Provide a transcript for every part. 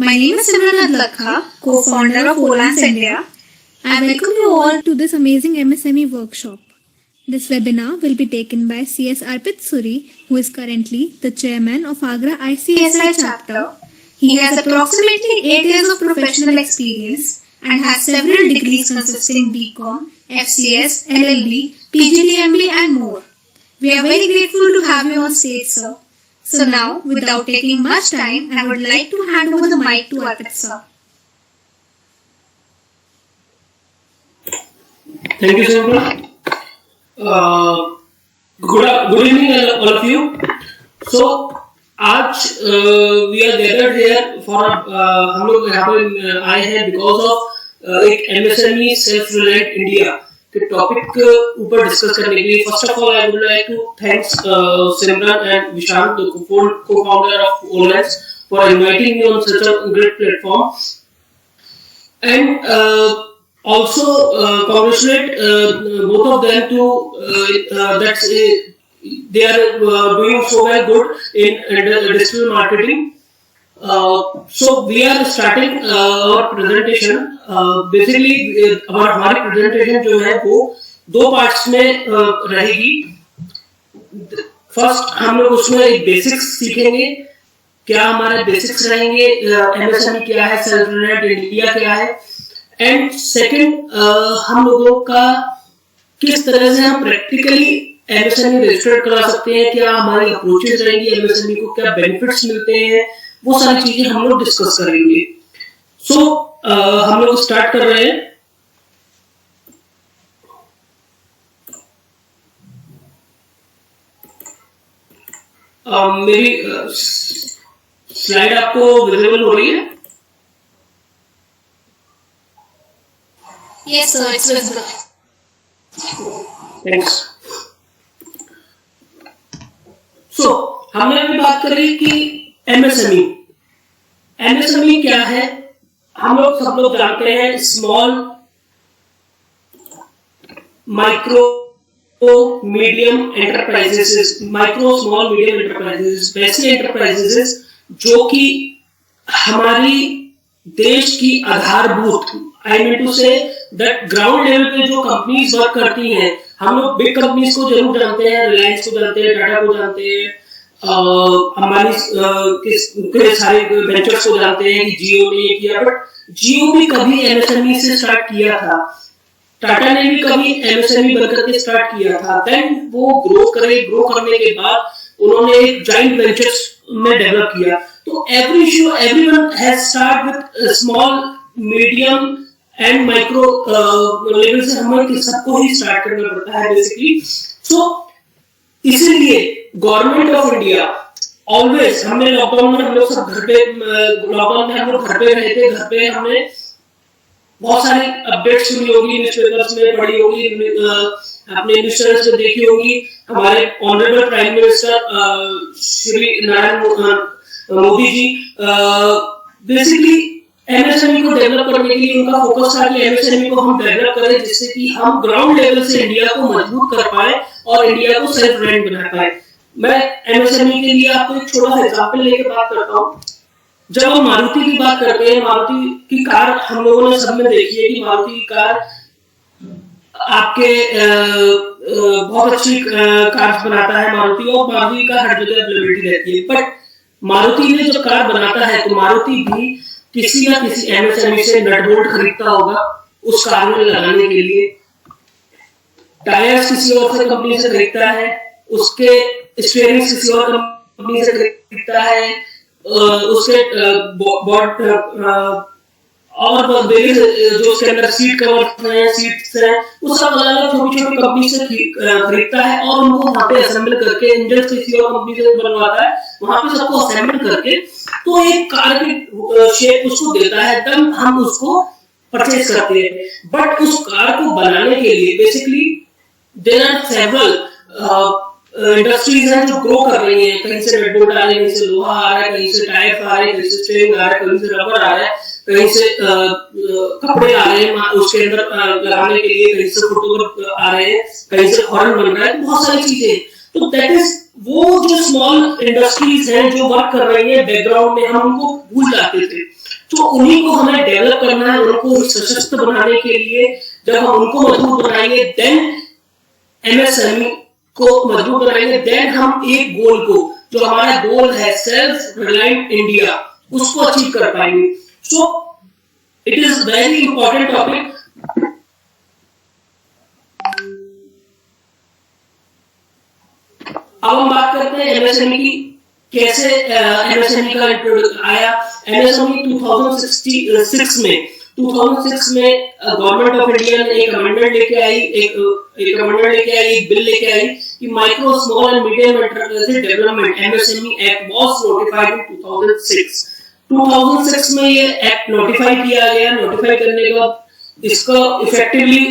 My name is Simran Adlakha, co-founder of Olans India. I welcome you all to this amazing MSME workshop. This webinar will be taken by CS Arpit Suri, who is currently the chairman of Agra ICSI chapter. He has approximately 8 years of professional experience and has several degrees consisting BCom, FCS, LLB, PGDMB and more. We are very grateful to have you on stage, sir. So now, without taking much time, I would like to hand over the mic to Arpit, sir. Thank you, Simran. Good evening, all of you. So, आज we are gathered here for हम लोग यहाँ पे आए हैं because of एक MSME self reliant India के topic ऊपर डिस्कस करने के लिए. First of all, I would like to thanks Simran and Vishal, the co-founder of Olans, for inviting me on such a great platform, and also congratulate both of them to they are doing so well good in digital marketing. So we are starting our presentation. Basically हमारी presentation जो है वो 2 parts में रहेगी. First हम लोग उसमें एक basics सीखेंगे, क्या हमारे basics रहेंगे, MSME क्या है, self reliant India क्या है, एंड सेकंड हम लोगों का किस तरह से हम प्रैक्टिकली एमएसएमई रजिस्टर करा सकते हैं, क्या हमारी अप्रोचेस रहेंगी, एमएसएमई को क्या बेनिफिट्स मिलते हैं, वो सारी चीजें हम लोग डिस्कस करेंगे. सो हम लोग स्टार्ट कर रहे हैं. मेरी स्लाइड आपको विजिबल हो रही है? Yes, sir, it's visible. Thanks. So, हमने अभी बात करी कि MSME. MSME क्या है? हम लोग सब लोग जानते हैं small, micro, medium enterprises, micro small medium enterprises, वैसे एंटरप्राइजेस जो कि हमारी देश की आधारभूत, I mean to say that ground level पे जो कंपनीज वर्क करती हैं. हम लोग बिग कंपनीज को जरूर जानते हैं, रिलायंस को जानते हैं, टाटा को जानते हैं, अंबानी के सारे वेंचर्स को जानते हैं कि जियो ने ये किया, बट जियो भी कभी एमएसएमई से स्टार्ट किया था. टाटा ने भी कभी एमएसएमई बनकर के स्टार्ट किया था. देन वो ग्रो करने के बाद उन्होंने एक जॉइंट वेंचर्स में डेवलप किया. तो everyone has start with small, medium and micro level से हमें सबको ही स्टार्ट करना पड़ता है बेसिकली. सो इसीलिए गवर्नमेंट ऑफ इंडिया ऑलवेज, हमने लॉकडाउन में हम लोग सब घर पे, लॉकडाउन में हम लोग घर पे रहे थे. घर पे हमने बहुत सारी अपडेट्स सुनी होगी, न्यूज़पेपर्स में पढ़ी होगी, अपने न्यूज़ में देखी होगी. हमारे honourable prime minister Shri Narendra Modi ji basically MSME को डेवलप करने के लिए उनका फोकस था कि एमएसएमई को हम डेवलप करें जिससे कि हम ग्राउंड लेवल से इंडिया को मजबूत कर पाए और इंडिया को सेल्फ रिलायंट बना पाए. मैं एमएसएमई के लिए आपको एक छोटा सा एग्जांपल लेके बात करता हूँ. जब हम मारुति की बात करते हैं, मारुति की कार हम लोगों ने सब में देखी है कि मारुति की कार आपके बहुत अच्छी कार बनाता है मारुति, और मारुति का हर जगह अवेलेबिलिटी रहती है. बट मारुति ने जब कार बनाता है तो मारुति भी किसी ना किसी एमएसएमई से नट बोल्ट खरीदता होगा उस कार में लगाने के लिए. टायर्स किसी और से कंपनी से खरीदता है, उसके स्टीयरिंग किसी और कंपनी से खरीदता है, उसके और जो उसके अंदर सीट कवर है, सीट्स है, वो सब अलग अलग छोटी छोटी कंपनी से खरीदता है और उनको वहां पे असेंबल करके, इंजन किसी और कंपनी से बनवाता है, वहां पे सबको असेंबल करके तो एक कार की शेप उसको देता है, तब हम उसको परचेज करते हैं. बट उस कार को बनाने के लिए basically there are several industries हैं जो ग्रो कर रही हैं. कहीं से रेड बोल्ट आ रहे हैं, कहीं से लोहा आ रहा है, कहीं से टायर आ रहे हैं, कहीं से स्टीयरिंग आ रहा है, कहीं से रबर आ रहा है, कहीं से कपड़े आ रहे हैं उसके अंदर लगाने के लिए, कहीं से फुटवर्क आ रहे हैं, कहीं से हॉर्न बन रहा है, बहुत सारी चीजें. तो दैट इज वो जो स्मॉल इंडस्ट्रीज हैं जो वर्क कर रही है बैकग्राउंड में, हम उनको भूल जाते थे। तो उन्हीं को हमें डेवलप करना है, उनको सशक्त बनाने के लिए। जब हम उनको मजबूत बनाएंगे देन एमएसएमई को मजबूत बनाएंगे, देन हम एक गोल को, जो हमारा गोल है सेल्फ रिलायंट इंडिया, उसको अचीव कर पाएंगे। So it is very important topic. अब हम बात करते हैं एमएसएमई की, कैसे एमएसएमई का इंट्रोडक्शन आया। एमएसएमई 2006 में गवर्नमेंट ऑफ इंडिया ने एक अमेंडमेंट लेके आई, एक बिल लेके आई कि micro small and medium enterprises development MSME act was notified in 2006 में ये एक्ट नोटिफाई किया गया। नोटिफाई करने के बाद इसका effectively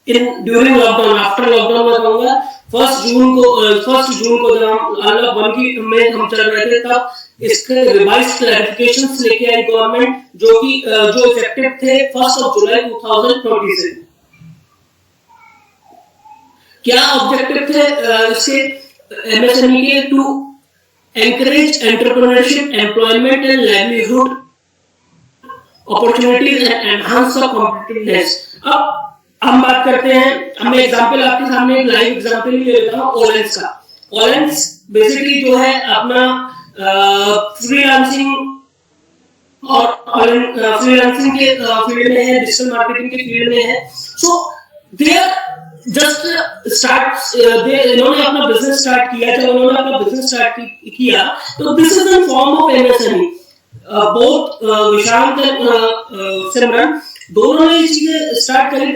during lockdown, after lockdown में कहूंगा 1 जून को जब हम अनलॉक 1 की में हम चल रहे थे, तब इसके रिवाइज क्लैरिफिकेशंस लेके आई गवर्नमेंट, जो इफेक्टिव थे 1 जुलाई 2020 से। क्या ऑब्जेक्टिव थे इसके एमएसएमई के? To encourage entrepreneurship, employment and livelihood opportunities and enhance the competitiveness. अब हम बात करते हैं, मैं एग्जांपल आपके सामने एक लाइव एग्जांपल ही ले लेता हूं ओलेंस का। ओलेंस बेसिकली जो है अपना फ्रीलांसिंग के फील्ड में है, डिजिटल मार्केटिंग के फील्ड में है। सो दे जस्ट स्टार्ट, इन्होंने अपना बिजनेस स्टार्ट किया। जब उन्होंने अपना बिजनेस स्टार्ट किया तो this is in form of MSME. Both Vishant and Simran दोनों ने ये चीजें स्टार्ट करी।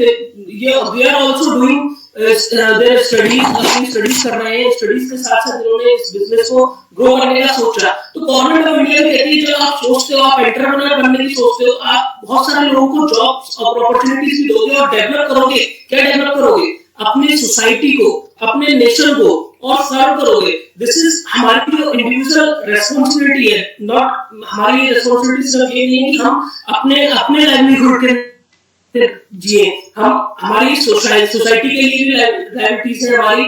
We are also doing their studies कर रहे हैं। स्टडीज के साथ साथ इन्होंने इस बिजनेस को ग्रो करने का सोचा। तो गवर्नमेंट ऑफ इंडिया कहती है जब आप सोचते हो, आप एंटरप्रेन्योर बनने की सोचते हो, आप बहुत सारे लोगों को जॉब्स और अपॉर्चुनिटीज भी दोगे और डेवलप करोगे। क्या डेवलप करोगे? अपनी सोसाइटी को, अपने नेशन को और सर्व करोगे। दिस इज हमारी जो इंडिविजुअल रेस्पॉन्सिबिलिटी है। नॉट हमारी रेस्पॉन्सिबिलिटी सिर्फ ये नहीं है कि हम अपने लाइवलीहुड के जिए, हम हमारी सोसाइटी के लिए भी लाइबिलिटीज है, हमारी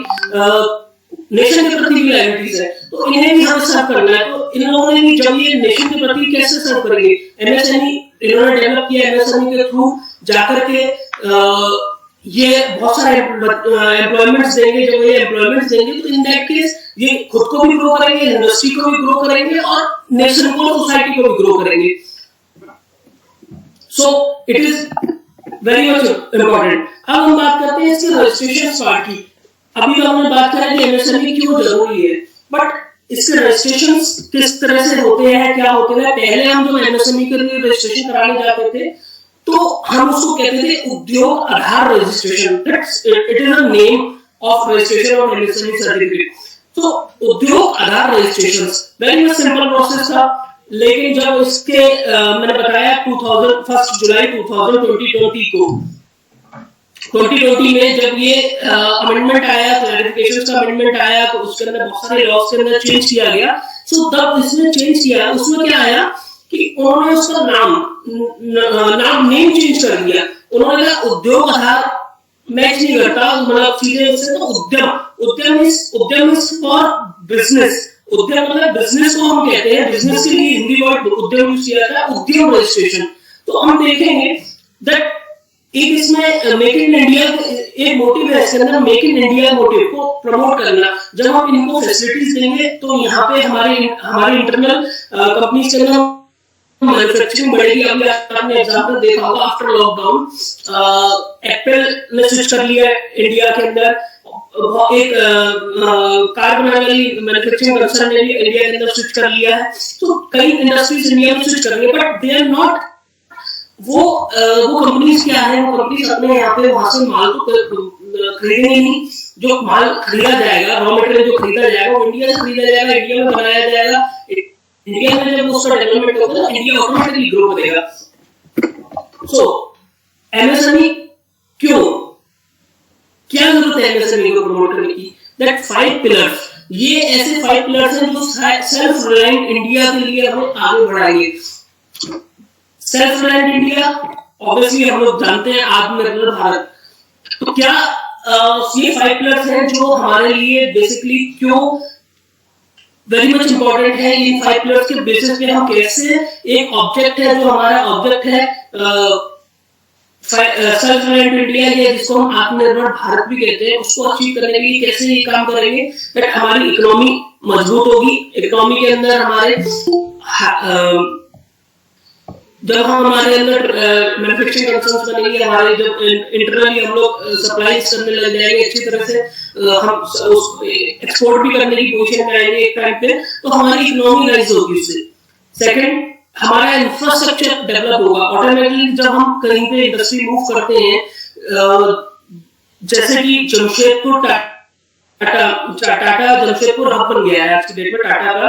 नेशन के प्रति भी लाइबिलिटीज है। तो इन्हें भी हमें सर्व करना है। तो इन लोगों ने भी जब ये नेशन के प्रति कैसे सर्व करेंगे, एमएसएमई इन्होंने डेवलप किया। एमएसएमई के थ्रू जाकर के ये बहुत सारे एम्प्लॉयमेंट्स देंगे। जब ये एम्प्लॉयमेंट्स देंगे तो इन दैट केस ये खुद को भी ग्रो करेंगे, इंडस्ट्री को भी ग्रो करेंगे और नेशन को, सोसाइटी को भी ग्रो करेंगे। So it is very much important. अब हम बात करते हैं इसके रजिस्ट्रेशन पार्ट की। अभी हमने बात करा कि एमएसएमई क्यों जरूरी है, बट इसके रजिस्ट्रेशन किस तरह से होते हैं, क्या होते हैं। पहले हम जो एमएसएमई के लिए रजिस्ट्रेशन कराने जाते थे तो हम उसको कहते थे Udyog Aadhaar registration. It is a name of registration of MSME certificate. तो Udyog Aadhaar registration very much simple process था। लेकिन जब इसके मैंने बताया 1 जुलाई 2020 में जब ये अमेंडमेंट आया, क्लैरिफिकेशन का अमेंडमेंट आया, तो उसके अंदर बहुत सारे लॉज के अंदर चेंज किया गया। सो तब इसमें चेंज किया, उसमें क्या आया कि उन्होंने उसका नाम नेम चेंज कर दिया। उन्होंने कहा उद्योग आधार मैच नहीं करता, मतलब सीधे से तो उद्यम इज फॉर बिजनेस। उद्यम मतलब बिजनेस को हम कहते हैं, बिजनेस के लिए हिंदी वर्ड उद्यम यूज किया था, उद्यम रजिस्ट्रेशन। तो हम देखेंगे दैट एक इसमें मेक इन इंडिया एक मोटिव है, इसके अंदर मेक इन इंडिया मोटिव को प्रमोट करना। जब हम इनको फैसिलिटीज देंगे तो यहाँ पे हमारे इंटरनल कंपनीज के अंदर मैन्युफैक्चरिंग बढ़ेगी। अभी आपने एग्जांपल देखा होगा आफ्टर लॉकडाउन एप्पल ने स्विच कर लिया इंडिया के अंदर। एक कार बनाने वाली मैन्युफैक्चरिंग कंसर्न ने भी इंडिया के अंदर स्विच कर लिया है। तो कई इंडस्ट्रीज इंडिया में स्विच कर रही है, बट दे आर नॉट वो कंपनीज क्या है, वो कंपनीज अपने यहाँ पे वहां से माल तो खरीदेंगे नहीं। जो माल खरीदा जाएगा, रॉ मटेरियल जो खरीदा जाएगा वो इंडिया से खरीदा जाएगा, इंडिया में बनाया जाएगा। इंडिया में जब उसका डेवलपमेंट होगा तो इंडिया ऑटोमेटिकली ग्रो करेगा। सो एमएसएमई क्यों, क्या जरूरत है एमएसएमई को प्रमोट करने की? दैट 5 पिलर्स, ये ऐसे 5 पिलर्स हैं जो सेल्फ रिलायंट इंडिया के लिए हमें आगे बढ़ाएंगे। सेल्फ रिलायंट इंडिया ऑब्वियसली हम लोग जानते हैं, आत्मनिर्भर भारत। तो क्या ये 5 पिलर्स हैं जो हमारे लिए बेसिकली क्यों वेरी मच इंपॉर्टेंट है। इन 5 पिलर्स के बेसिस पे हम कैसे एक ऑब्जेक्ट है जो हमारा ऑब्जेक्ट है सेल्फ रिलायंट इंडिया या जिसको हम आत्मनिर्भर भारत भी कहते हैं, उसको अचीव करने के लिए कैसे ये काम करेंगे दैट हमारी इकोनॉमी मजबूत होगी। इकोनॉमी के अंदर हमारे जब हमारे अंदर मैन्युफैक्चरिंग कंसर्न्स बनेंगे, हमारे जब इंटरनली हम लोग सप्लाईज करने लग जाएंगे अच्छी तरह से, हम एक्सपोर्ट भी करने की कोशिश में आएंगे एक टाइम पे, तो हमारी इकोनॉमी राइज होगी उससे। सेकंड, हमारा इंफ्रास्ट्रक्चर डेवलप होगा। ऑटोमेटिकली जब हम कहीं पे इंडस्ट्री मूव करते हैं, जैसे कि जमशेदपुर टाटा जमशेदपुर हब बन गया है आज की डेट में टाटा का,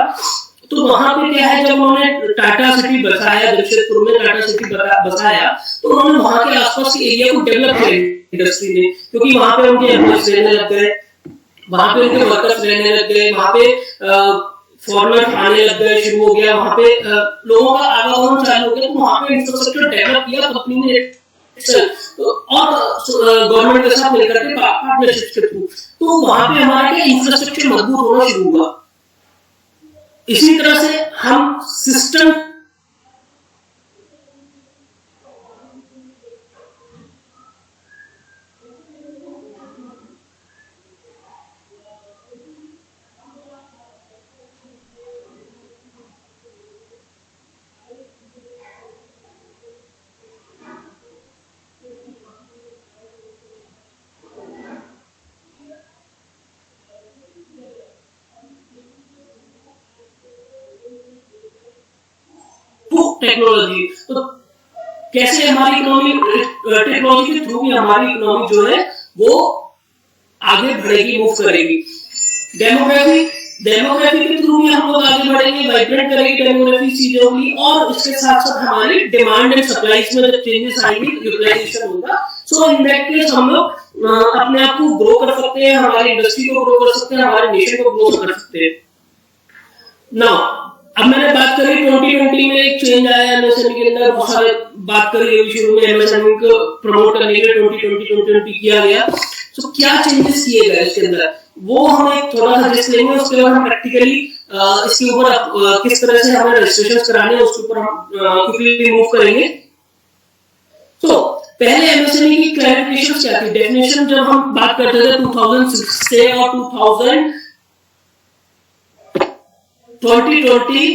तो वहां पे क्या है, जब उन्होंने टाटा सिटी बसाया, जमशेदपुर में टाटा सिटी बसाया, तो उन्होंने वहां के आसपास के एरिया को डेवलप किया इंडस्ट्री ने, क्योंकि वहां पे उनके एम्प्लॉयज रहने लग गए, वहां पे उनके वर्कर्स रहने लग गए, वहां पे फॉरेनर आने लग गए, शुरू हो गया, वहां पे लोगों का आवागमन चालू हो गया, तो वहां पे इंफ्रास्ट्रक्चर डेवलप किया कंपनी ने और गवर्नमेंट के साथ मिलकर के पार्टनरशिप के थ्रू, तो वहां पे हमारा क्या इंफ्रास्ट्रक्चर मजबूत होना शुरू हुआ। इसी तरह से हम सिस्टम टेक्नोलॉजी, तो कैसे हमारी इकोनॉमी टेक्नोलॉजी के थ्रू भी हमारी इकोनॉमी जो है वो आगे बढ़ेगी, मूव करेगी। डेमोग्राफी के थ्रू भी हम लोग आगे बढ़ेंगे, वाइब्रेट करेंगे डेमोग्राफी चीजों की, और इसके साथ साथ हमारी डिमांड एंड सप्लाईज में जब चेंजेस आएंगे, यूटिलाइजेशन होगा। सो इन दैट केस हम लोग अपने आप को ग्रो कर सकते हैं, हमारी इंडस्ट्री को ग्रो कर सकते हैं, हमारे नेशन को ग्रो कर सकते हैं। नाउ अब मैंने बात करी 2020 में एक चेंज आया एमएसएमई के अंदर, बहुत सारे बात करी शुरू में एमएसएमई को प्रमोट करने के लिए 2020 किया गया। तो क्या चेंजेस किए गए इसके अंदर, वो हम एक थोड़ा सा जिस लेंगे, उसके बाद हम प्रैक्टिकली इसके ऊपर किस तरह से हमें रजिस्ट्रेशन कराने हैं उसके ऊपर हम क्विकली मूव करेंगे। तो पहले एमएसएमई की क्लैरिफिकेशन क्या थी, डेफिनेशन जब हम बात करते थे 2006 से और 2020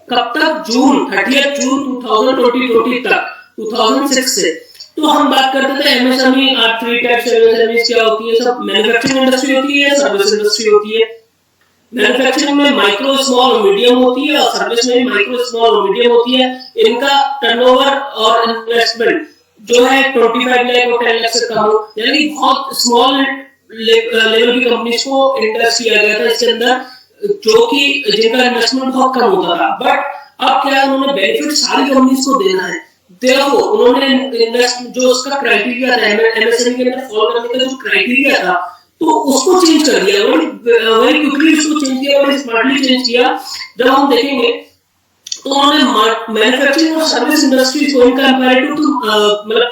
कब तक, जून 30 जून 2020 तक, 2006 से, तो हम बात करते थे एमएसएमई थ्री टाइप्स एमएसएमई क्या होती है। सब मैन्युफैक्चरिंग इंडस्ट्री होती है, सर्विस इंडस्ट्री होती है। मैन्युफैक्चरिंग में माइक्रो, स्मॉल और मीडियम होती है, और सर्विस में भी माइक्रो, स्मॉल और मीडियम होती है। इनका टर्नओवर और इन्वेस्टमेंट जो है 25 लाख और 10 लाख से कम हो, यानी बहुत स्मॉल लेवल की कंपनीज को इंटरेस्ट किया गया था इसके अंदर, जो कि जिनका इन्वेस्टमेंट बहुत कम होता था। बट अब क्या उन्होंने बेनिफिट सारी कंपनीज को देना है, देखो उन्होंने इन्वेस्ट जो उसका क्राइटेरिया था एमएसएमई के अंदर फॉलो करने का जो क्राइटेरिया था, तो उसको चेंज कर दिया, वेरी क्विकली उसको चेंज किया, वेरी स्मार्टली चेंज किया। जब हम देखेंगे तो उन्होंने मैन्युफैक्चरिंग और सर्विस इंडस्ट्री को इन कंपैरेटिव टू मतलब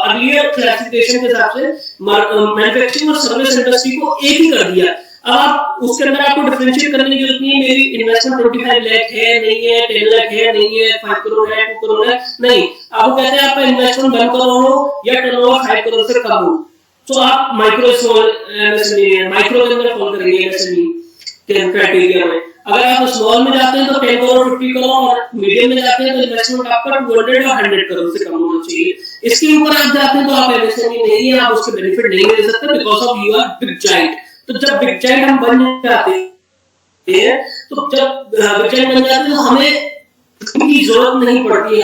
अर्लियर क्लासिफिकेशन के हिसाब से मैन्युफैक्चरिंग और सर्विस इंडस्ट्री को एक ही कर दिया। अब आप उसके अंदर आपको डिफरेंशिएट करने की जरूरत नहीं है, मेरी इन्वेस्टमेंट 25 लाख है नहीं है, 10 लाख है नहीं है, 5 करोड़ है 2 करोड़ है नहीं, आपको कहते हैं आपका इन्वेस्टमेंट 1 करोड़ हो या टर्नओवर 5 करोड़ से कम हो, तो आप माइक्रो, स्मॉल एमएसएमई, माइक्रो के अंदर फॉलो करेंगे एमएसएमई के क्राइटेरिया में। अगर आप स्मॉल में जाते हैं तो 10 करोड़ 50 करोड़, और मीडियम में जाते हैं तो इन्वेस्टमेंट आपका 200 या 100 करोड़ से कम होना चाहिए। इसके ऊपर आप जाते हैं तो आप एमएसएमई नहीं है, आप उसके बेनिफिट नहीं ले सकते, because of you are big giant. तो जब बिग जाइंट हम बन जाते हैं, तो जब बिग जाइंट बन जाते हैं तो हमें इसकी जरूरत नहीं पड़ती है,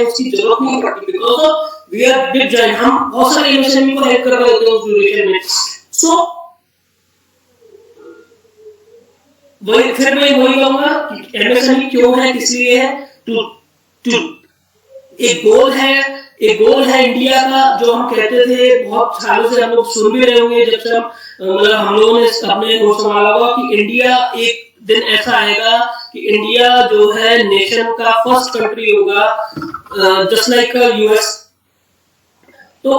उसकी जरूरत नहीं पड़ती, because of we are big giant. हम बहुत सारे एमएसएमई को हेल्प कर रहे होते हैं उस ड्यूरेशन में। सो वही फिर मैं वही कहूंगा कि एमएसएमई क्यों है, किस लिए है, टू एक गोल है इंडिया का, जो हम कहते थे बहुत सालों से, हम लोग सुन भी रहे होंगे जब से मतलब हम लोगों ने अपने होश संभाला होगा कि इंडिया एक दिन ऐसा आएगा कि इंडिया जो है नेशन का फर्स्ट कंट्री होगा, जस्ट लाइक यूएस। तो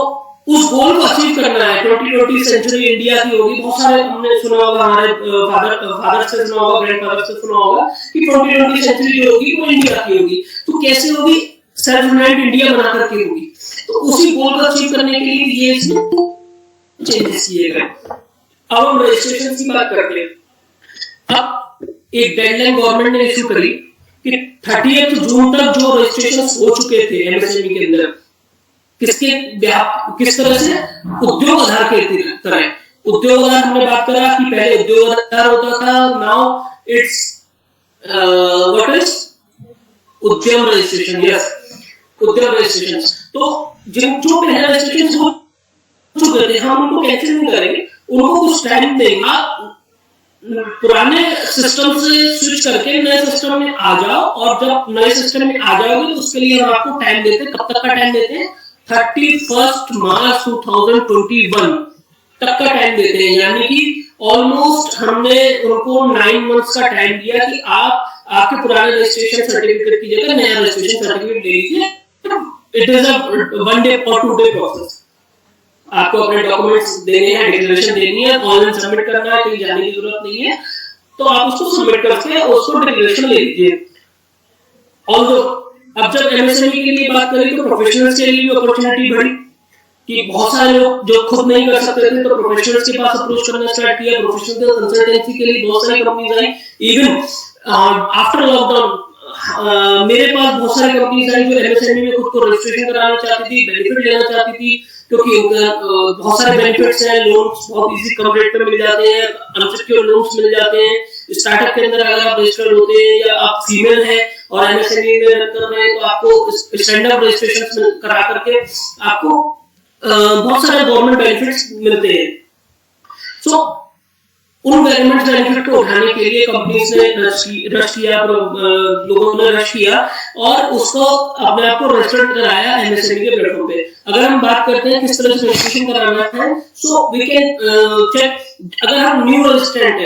उस गोल को अचीव करना है। 2020 सेंचुरी इंडिया की होगी। बहुत सारे हमने सुना होगा, हमारे फादर से सुना होगा, ग्रैंडफादर से सुना होगा कि 2020 सेंचुरी जो होगी वो इंडिया की होगी। तो कैसे होगी? सेल्फ रिलायंट इंडिया बना करके होगी। तो उसी गोल को अचीव करने के लिए ये इसमें चेंजेस किए गए। अब हम रजिस्ट्रेशन की बात करते हैं। अब एक डेडलाइन गवर्नमेंट ने इश्यू करी कि 30 जून तक जो रजिस्ट्रेशन हो चुके थे एमएसएमई के अंदर, किस तरह से? उद्योग आधार के तरह। उद्योग आधार हमने बात करा कि पहले उद्योग आधार होता था, नाउ इट्स व्हाट इज उद्यम रजिस्ट्रेशन। यस, उद्यम रजिस्ट्रेशन। तो जो पहले रजिस्ट्रेशन हो चुके थे हम उनको कैंसिल नहीं करेंगे, उनको कुछ टाइम देंगे। आप पुराने सिस्टम से स्विच करके नए सिस्टम में आ जाओ, और जब नए सिस्टम में आ जाओगे तो उसके लिए हम आपको टाइम देते हैं। कब तक का टाइम देते हैं? 31 मार्च 2021 तक का टाइम देते हैं। यानी कि ऑलमोस्ट हमने उनको 9 मंथ्स का टाइम दिया कि आप आपके पुराने रजिस्ट्रेशन सर्टिफिकेट की जगह नया रजिस्ट्रेशन सर्टिफिकेट ले लीजिए। इट इज अ 1 डे और 2 डे प्रोसेस। आपको अपने डॉक्यूमेंट्स देने हैं, डिक्लेरेशन देनी है, ऑनलाइन सबमिट करना है, कहीं जाने की जरूरत नहीं है। तो आप उसको सबमिट करके उसको डिक्लेरेशन ले लीजिए। और अब जब एमएसएमई के लिए बात करें तो प्रोफेशनल्स के लिए भी अपॉर्चुनिटी बढ़ी कि बहुत सारे लोग जो खुद नहीं कर सकते थे तो प्रोफेशनल्स के पास अप्रोच करना स्टार्ट किया। प्रोफेशनल कंसल्टेंसी के लिए बहुत सारी कंपनीज आई। इवन आफ्टर लॉकडाउन मेरे पास बहुत सारी कंपनीज आई जो एमएसएमई में खुद को रजिस्ट्रेशन कराना चाहती थी, बेनिफिट लेना चाहती थी, क्योंकि बहुत सारे बेनिफिट्स हैं। लोन्स बहुत इजी कम रेट पे मिल जाते हैं, अनसिक्योर्ड लोन्स मिल जाते हैं। स्टार्टअप के अंदर अगर आप रजिस्टर्ड होते हैं या आप फीमेल हैं और एमएसएमई में रन कर रहे हैं तो आपको स्टैंड अप रजिस्ट्रेशन करा करके आपको बहुत सारे गवर्नमेंट बेनिफिट्स मिलते हैं। सो उन गवर्नमेंट बेनिफिट को उठाने के लिए कंपनीज ने रश किया, लोगों ने रश किया और उसको अपने आप को रजिस्टर्ड कराया एमएसएमई के प्लेटफॉर्म पे। अगर हम बात करते हैं किस तरह से रजिस्ट्रेशन कराना है, सो वी कैन चेक। अगर हम न्यू रजिस्ट्रेंट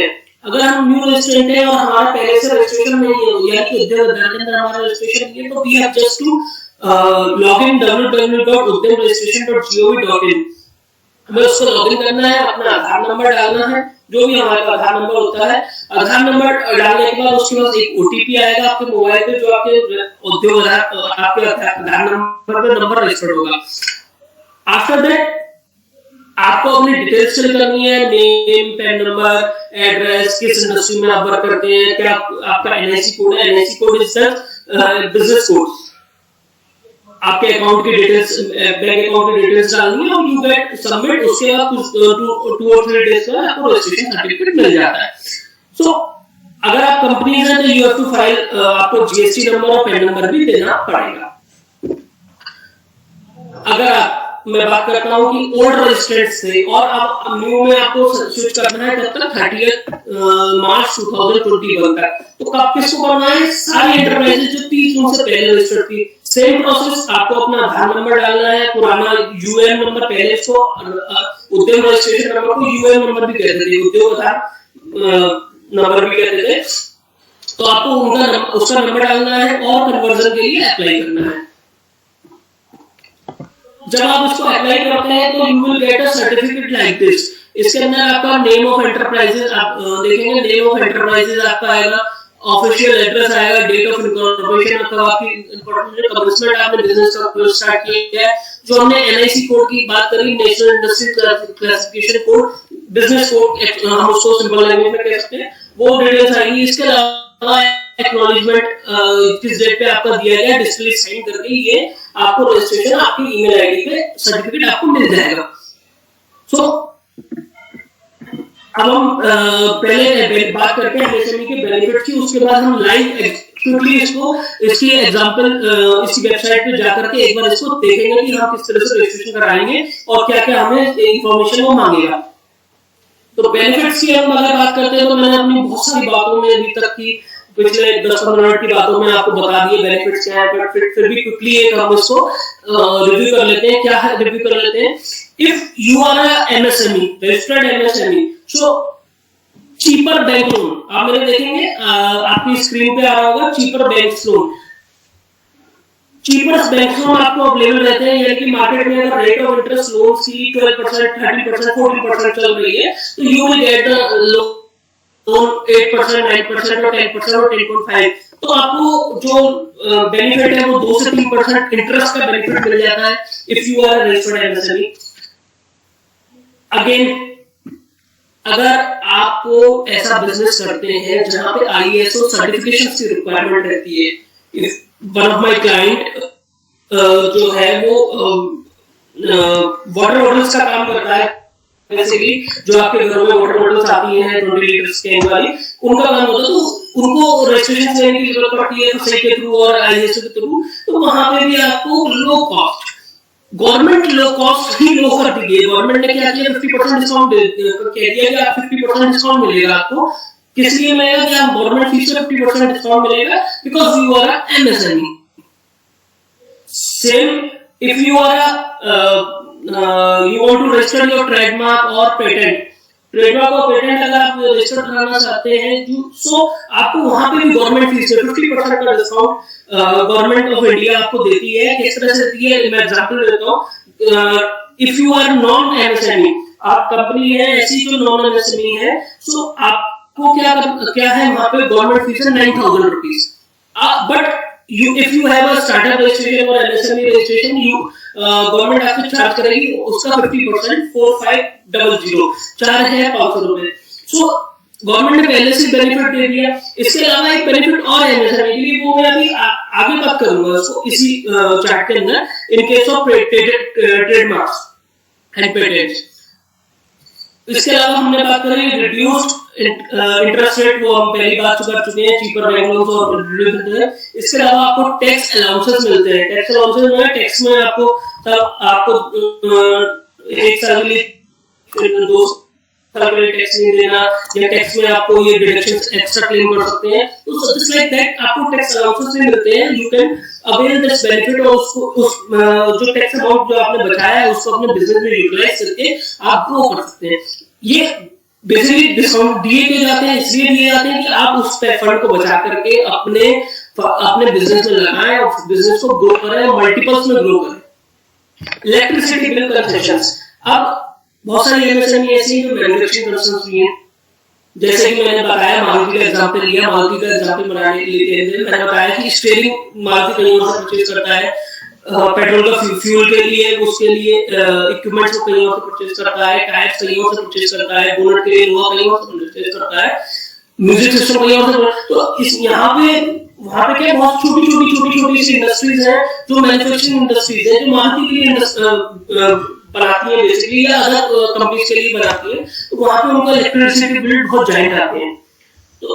है और हमारा पहले से रजिस्ट्रेशन नहीं है, यानी कि उद्योग आधार के अंदर हमारा रजिस्ट्रेशन नहीं है, तो we have just to log in www.udyamregistration.gov.in। हमें उसको लॉग इन करना है, अपना आधार नंबर डालना है, जो भी हमारे पास आधार नंबर होता है। आधार नंबर डालने के बाद उसके बाद एक ओटीपी आएगा आपके मोबाइल पे, जो आपके उद्योग आपके आधार नंबर पे नंबर रजिस्टर्ड होगा। आफ्टर दैट आपको अपनी डिटेल्स फिल करनी है, नेम, पैन नंबर, एड्रेस, किस इंडस्ट्री में आप वर्क करते हैं, क्या आपका एनआईसी कोड है। NIC code is the business code. आपके अकाउंट की डिटेल्स, बैंक अकाउंट की डिटेल्स डालनी है और यू गेट सबमिट। उसके बाद कुछ 2 और 3 डेज बाद आपको रजिस्ट्रेशन सर्टिफिकेट मिल जाता है। सो अगर आप कंपनी है तो यू हैव टू फाइल, आपको जीएसटी नंबर और पैन नंबर भी देना पड़ेगा। अगर मैं बात करता हूं कि ओल्ड रजिस्ट्रेंट से और अब न्यू में आपको स्विच करना है कब तक? 30 मार्च 2021 तक। तो कब किसको करना है? सारी एंटरप्राइजेज जो 30 जून से पहले रजिस्टर्ड थी। सेम प्रोसेस, आपको अपना आधार नंबर डालना है, पुराना यूएएन नंबर, पहले इसको उद्यम रजिस्ट्रेशन नंबर को यूएएन नंबर भी कहते थे, उद्योग आधार नंबर भी कहते थे। तो आपको उसका नंबर डालना है और कन्वर्जन के लिए अप्लाई करना है। जब आप इसको अप्लाई करते हैं तो you will get a certificate like this. इसके अंदर आपका नेम ऑफ एंटरप्राइजेस आप देखेंगे, नेम ऑफ एंटरप्राइजेस आपका आएगा, ऑफिशियल एड्रेस आएगा, डेट ऑफ इनकॉर्पोरेशन आपका, आपकी इनकॉर्पोरेशन कमिटमेंट आपने बिजनेस का स्टार्ट किया है, जो हमने एनआईसी कोड की बात करी, national industry classification code, business code हम उसको सिंपल लैंग्वेज में कह सकते हैं, वो डिटेल्स आएंगी। इसके अलावा एक्नॉलेजमेंट किस डेट पे आपका दिया गया, डिस्प्ले साइन करके ये आपको रजिस्ट्रेशन आपकी ईमेल आईडी पे सर्टिफिकेट आपको मिल जाएगा। सो अब हम पहले बात करते हैं एमएसएमई के बेनिफिट की, उसके बाद हम लाइव क्विकली इसकी एग्जांपल इसी वेबसाइट पे जाकर के एक बार इसको देखेंगे कि हम किस तरह से रजिस्ट्रेशन कराएंगे और क्या क्या हमें इंफॉर्मेशन वो मांगेगा। तो बेनिफिट्स की हम अगर बात करते हैं तो मैंने अपनी बहुत सारी बातों में अभी तक की पिछले 10-15 मिनट की बातों में आपको बता दिए बेनिफिट्स क्या है, बट फिर भी क्विकली एक हम इसको रिव्यू कर लेते हैं। क्या है, रिव्यू कर लेते हैं। If you are a MSME, registered MSME, so cheaper bank loan, आप मेरे देखेंगे आपकी स्क्रीन पे आ रहा होगा cheaper bank loan. Cheapest maximum आपको अवेलेबल रहते हैं, यानी कि मार्केट में अगर रेट ऑफ इंटरेस्ट लोन की 12%, 13%, 14% चल रही है, तो you will get the loan 8%, 9% और 10% और 10.5। तो आपको जो बेनिफिट है वो 2 से 3% इंटरेस्ट का बेनिफिट मिल जाता है if you are registered MSME. Again, अगर आपको ऐसा बिजनेस करते हैं जहां पे आईएसओ सर्टिफिकेशन की रिक्वायरमेंट रहती है, वन ऑफ माय क्लाइंट जो है वो वाटर बॉटल्स का काम करता है, बेसिकली जो आपके घर में वाटर बॉटल्स आती हैं 20 लीटर कैन वाली, उनका काम होता है। तो उनको रजिस्ट्रेशन लेने की जरूरत पड़ती है सही के थ्रू और आईएसओ के थ्रू, तो वहां पे भी आपको low cost, government low cost ही लो कर दी है। गवर्नमेंट ने क्या किया, 50% डिस्काउंट कह दिया कि आप 50% डिस्काउंट मिलेगा आपको। किस लिए मिलेगा कि आप गवर्नमेंट फीस से 50% डिस्काउंट मिलेगा, because you are a MSME. Same if you are you want to register your trademark or patent, trademark और पेटेंट अगर आप रजिस्टर कराना चाहते हैं, सो आपको वहां पे भी गवर्नमेंट फीस है 50% का डिस्काउंट गवर्नमेंट ऑफ इंडिया आपको देती है। किस तरह से देती है, मैं एग्जांपल देता हूँ। If you are non MSME, आप कंपनी है ऐसी जो नॉन एमएसएमई है, सो आपको क्या है वहां पे गवर्नमेंट फीस है 9,000 rupees. But if you have a startup registration or MSME registration, government आपको चार्ज करेगी उसका 50%, 4500 चार्ज है 500 रुपए। सो गवर्नमेंट ने पहले से बेनिफिट दे दिया। इसके अलावा एक बेनिफिट और है एमएसएमई के लिए, वो मैं अभी आगे बात करूंगा उसको इसी चार्ट के अंदर, in case of trademarks and patents. इसके अलावा हमने बात करी रिड्यूस्ड इंटरेस्ट रेट, वो हम पहली बात कर चुके हैं, चीपर बैंक लोन्स और रिड्यूस मिलते हैं। इसके अलावा आपको टैक्स अलाउंसेस मिलते हैं। टैक्स अलाउंसेस में टैक्स में आपको 1 साल के लिए 2 साल के लिए टैक्स नहीं देना, या टैक्स में आपको ये डिडक्शंस एक्स्ट्रा क्लेम कर सकते हैं। तो जस्ट लाइक दैट आपको टैक्स अलाउंसेस भी मिलते हैं। You can avail this benefit, और उसको जो टैक्स अमाउंट जो आपने बचाया है उसको अपने बिजनेस में यूटिलाइज करके आप ग्रो कर सकते हैं। ये बेसिकली डिस्काउंट दिए जाते हैं, इसलिए दिए जाते हैं कि आप उस फंड को बचा करके अपने बिजनेस में लगाएं और बिजनेस को ग्रो करें, मल्टीपल्स में ग्रो करें। इलेक्ट्रिसिटी बिल कंसेशंस, अब बहुत सारी एमएसएमई ऐसी हैं जो मैन्युफैक्चरिंग कंसर्न्स भी हैं, जैसे कि मैंने बताया मारुति का एग्जांपल लिया। मारुति का एग्जांपल बनाने के लिए मैंने बताया कि स्टीयरिंग मारुति कहीं और से परचेज करता है, पेट्रोल का फ्यूल के लिए उसके लिए इक्विपमेंट्स को कहीं और से परचेज करता है, टायर्स कहीं और से परचेज करता है, बोनट के लिए लोहा कहीं और से परचेज करता है, म्यूजिक सिस्टम कहीं और से। तो इस यहाँ पे वहां पे क्या बहुत छोटी सी इंडस्ट्रीज हैं जो मैन्युफैक्चरिंग इंडस्ट्रीज है, जो मारुति के लिए बनाती है बेसिकली, या अदर कंपनीज के लिए बनाती है। तो वहां पे उनका इलेक्ट्रिसिटी बिल बहुत जायंट आते हैं। तो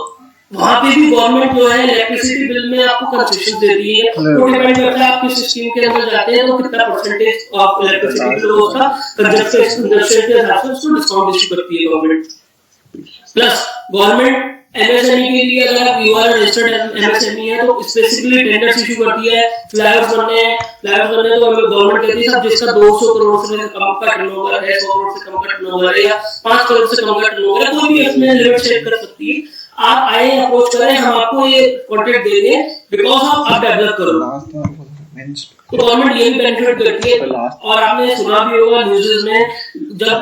वहां पे भी गवर्नमेंट जो है इलेक्ट्रिसिटी बिल में आपको कंसेशन देती है। तो डिपेंड करता है आप किस स्कीम के अंदर जाते हैं तो कितना परसेंटेज ऑफ इलेक्ट्रिसिटी बिल उसका कंजप्शन के हिसाब से उसको डिस्काउंट इश्यू करती है गवर्नमेंट। प्लस गवर्नमेंट एमएसएमई के लिए अगर आप यूआर रजिस्टर्ड एमएसएमई है तो स्पेसिफिकली टेंडर्स इशू करती है। फ्लाईओवर्स बनने तो गवर्नमेंट कहती है सब जिसका 200 करोड़ से कम का टर्नओवर है, 100 करोड़ से कम का टर्नओवर है, या 5 करोड़ से कम का टर्नओवर है, कोई भी इसमें लिमिट सेट कर सकती है। आप आए अप्रोच करें, हम आपको ये कॉन्ट्रैक्ट देंगे बिकॉज आप डेवलप करो। तो गवर्नमेंट ये भी बेनिफिट करती है। और आपने सुना भी होगा न्यूज़ में, जब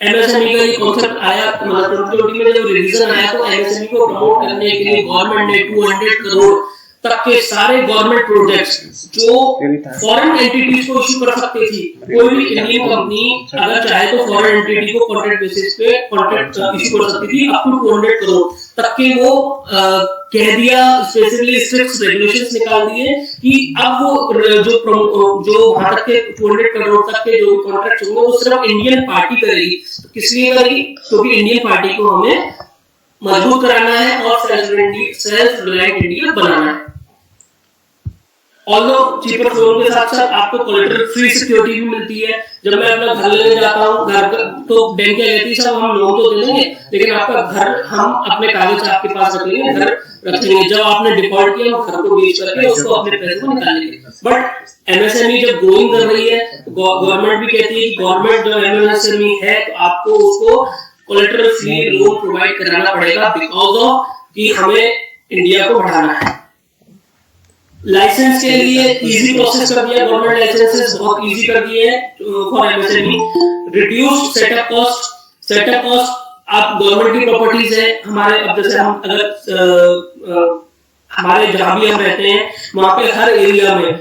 एमएसएमई का ये कॉन्सेप्ट आया, मतलब 2020 में जब रिवीजन आया, तो एमएसएमई को प्रमोट करने के लिए गवर्नमेंट ने 200 करोड़ तक के सारे गवर्नमेंट प्रोजेक्ट्स जो फॉरेन एंटिटीज को इशू कर सकती थी, कोई भी इंडियन कंपनी अगर चाहे तो फॉरेन एंटिटी को कॉन्ट्रैक्ट बेसिस पे कॉन्ट्रैक्ट इशू कर सकती थी, अप टू 200 करोड़ तक के वो कह दिया, स्पेसिफिकली स्ट्रिक्ट रेगुलेशंस निकाल दिए कि अब वो जो वहां तक के 200 करोड़ तक के जो कॉन्ट्रैक्ट होंगे वो सिर्फ इंडियन पार्टी करेगी। तो किस लिए करेगी? क्योंकि इंडियन पार्टी को हमें मजबूत कराना है और सेल्फ रिलायंट इंडिया बनाना है। ऑल्दो चीपर फ्लोर के साथ साथ आपको कोलेटरल फ्री सिक्योरिटी भी मिलती है। जब मैं अपना घर लेने जाता हूँ, घर तो बैंक क्या कहती है सब हम लोन तो दे देंगे, लेकिन आपका घर हम अपने कागज आपके पास रख लेंगे, घर रख लेंगे। जब आपने डिफॉल्ट किया घर को बेच करके उसको अपने पैसे को निकाल लेंगे। बट एमएसएमई जब ग्रोइंग कर रही है, गवर्नमेंट भी कहती है कि गवर्नमेंट जो एमएसएमई है तो आपको उसको कोलेटरल फ्री लोन प्रोवाइड कराना पड़ेगा, बिकॉज ऑफ कि हमें इंडिया को बढ़ाना है। लाइसेंस के लिए इजी प्रोसेस कर दिया, गवर्नमेंट लाइसेंसेस बहुत इजी कर दिए हैं for MSME. Reduce setup cost. Setup cost, आप गवर्नमेंट की प्रॉपर्टीज है हमारे, अब जैसे हम अगर हमारे जहां भी हम रहते हैं वहां पे हर एरिया में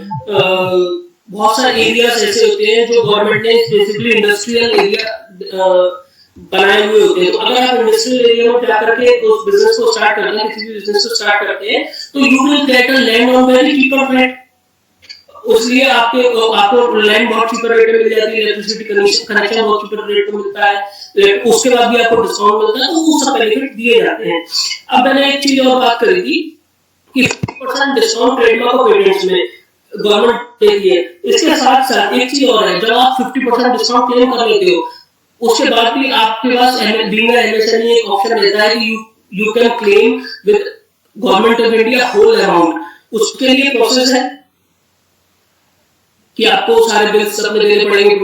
बहुत सारे एरियाज ऐसे होते हैं जो गवर्नमेंट ने स्पेसिफिकली इंडस्ट्रियल एरिया बनाए हुए होते हैं। तो अगर आप इंडस्ट्रियल एरिया में जाकर के उस बिजनेस को स्टार्ट करते हैं, किसी भी बिजनेस को स्टार्ट करते हैं, तो you will get a land on very cheaper rate. उसलिए आपको लैंड बहुत चीपर रेट में मिल जाती है, इलेक्ट्रिसिटी कनेक्शन बहुत चीपर रेट में मिलता है, उसके बाद भी आपको डिस्काउंट मिलता है, तो वो सब बेनिफिट दिए जाते हैं। अब मैंने एक चीज और बात करी थी कि 50% डिस्काउंट ट्रेडमार्क और पेटेंट्स में गवर्नमेंट देती है। इसके साथ साथ एक चीज और है, जब आप 50% डिस्काउंट क्लेम कर लेते हो, उसके बाद भी आपके पास बीइंग एमएसएमई एक ऑप्शन देता है कि you can claim with government of India whole amount. उसके लिए प्रोसेस है कि आपको सारे बिल्स अपने देने पड़ेंगे,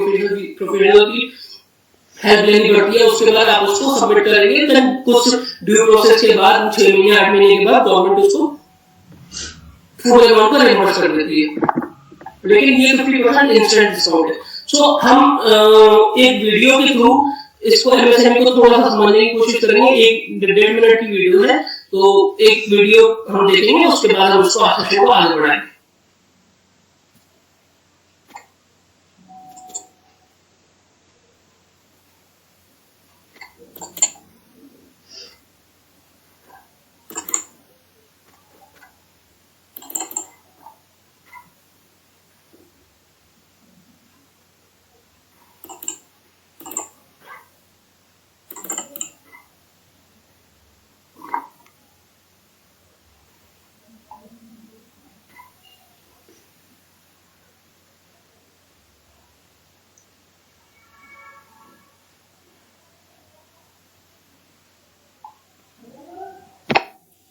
प्रोफेशनल की हेल्प लेनी पड़ती है, उसके बाद आप उसको सबमिट करेंगे। देन कुछ ड्यू प्रोसेस के बाद 6 महीने 8 महीने के बाद गवर्नमेंट उसको फुल अमाउंट का रिवर्स कर देती है। लेकिन ये 50% इंस्टेंट डिस्काउंट है। सो हम एक वीडियो के थ्रू इसको एमएसएमई को थोड़ा सा समझने की कोशिश करेंगे। एक 1.5 मिनट की वीडियो है, तो एक वीडियो हम देखेंगे, उसके बाद हम उसको आगे बढ़ाएंगे।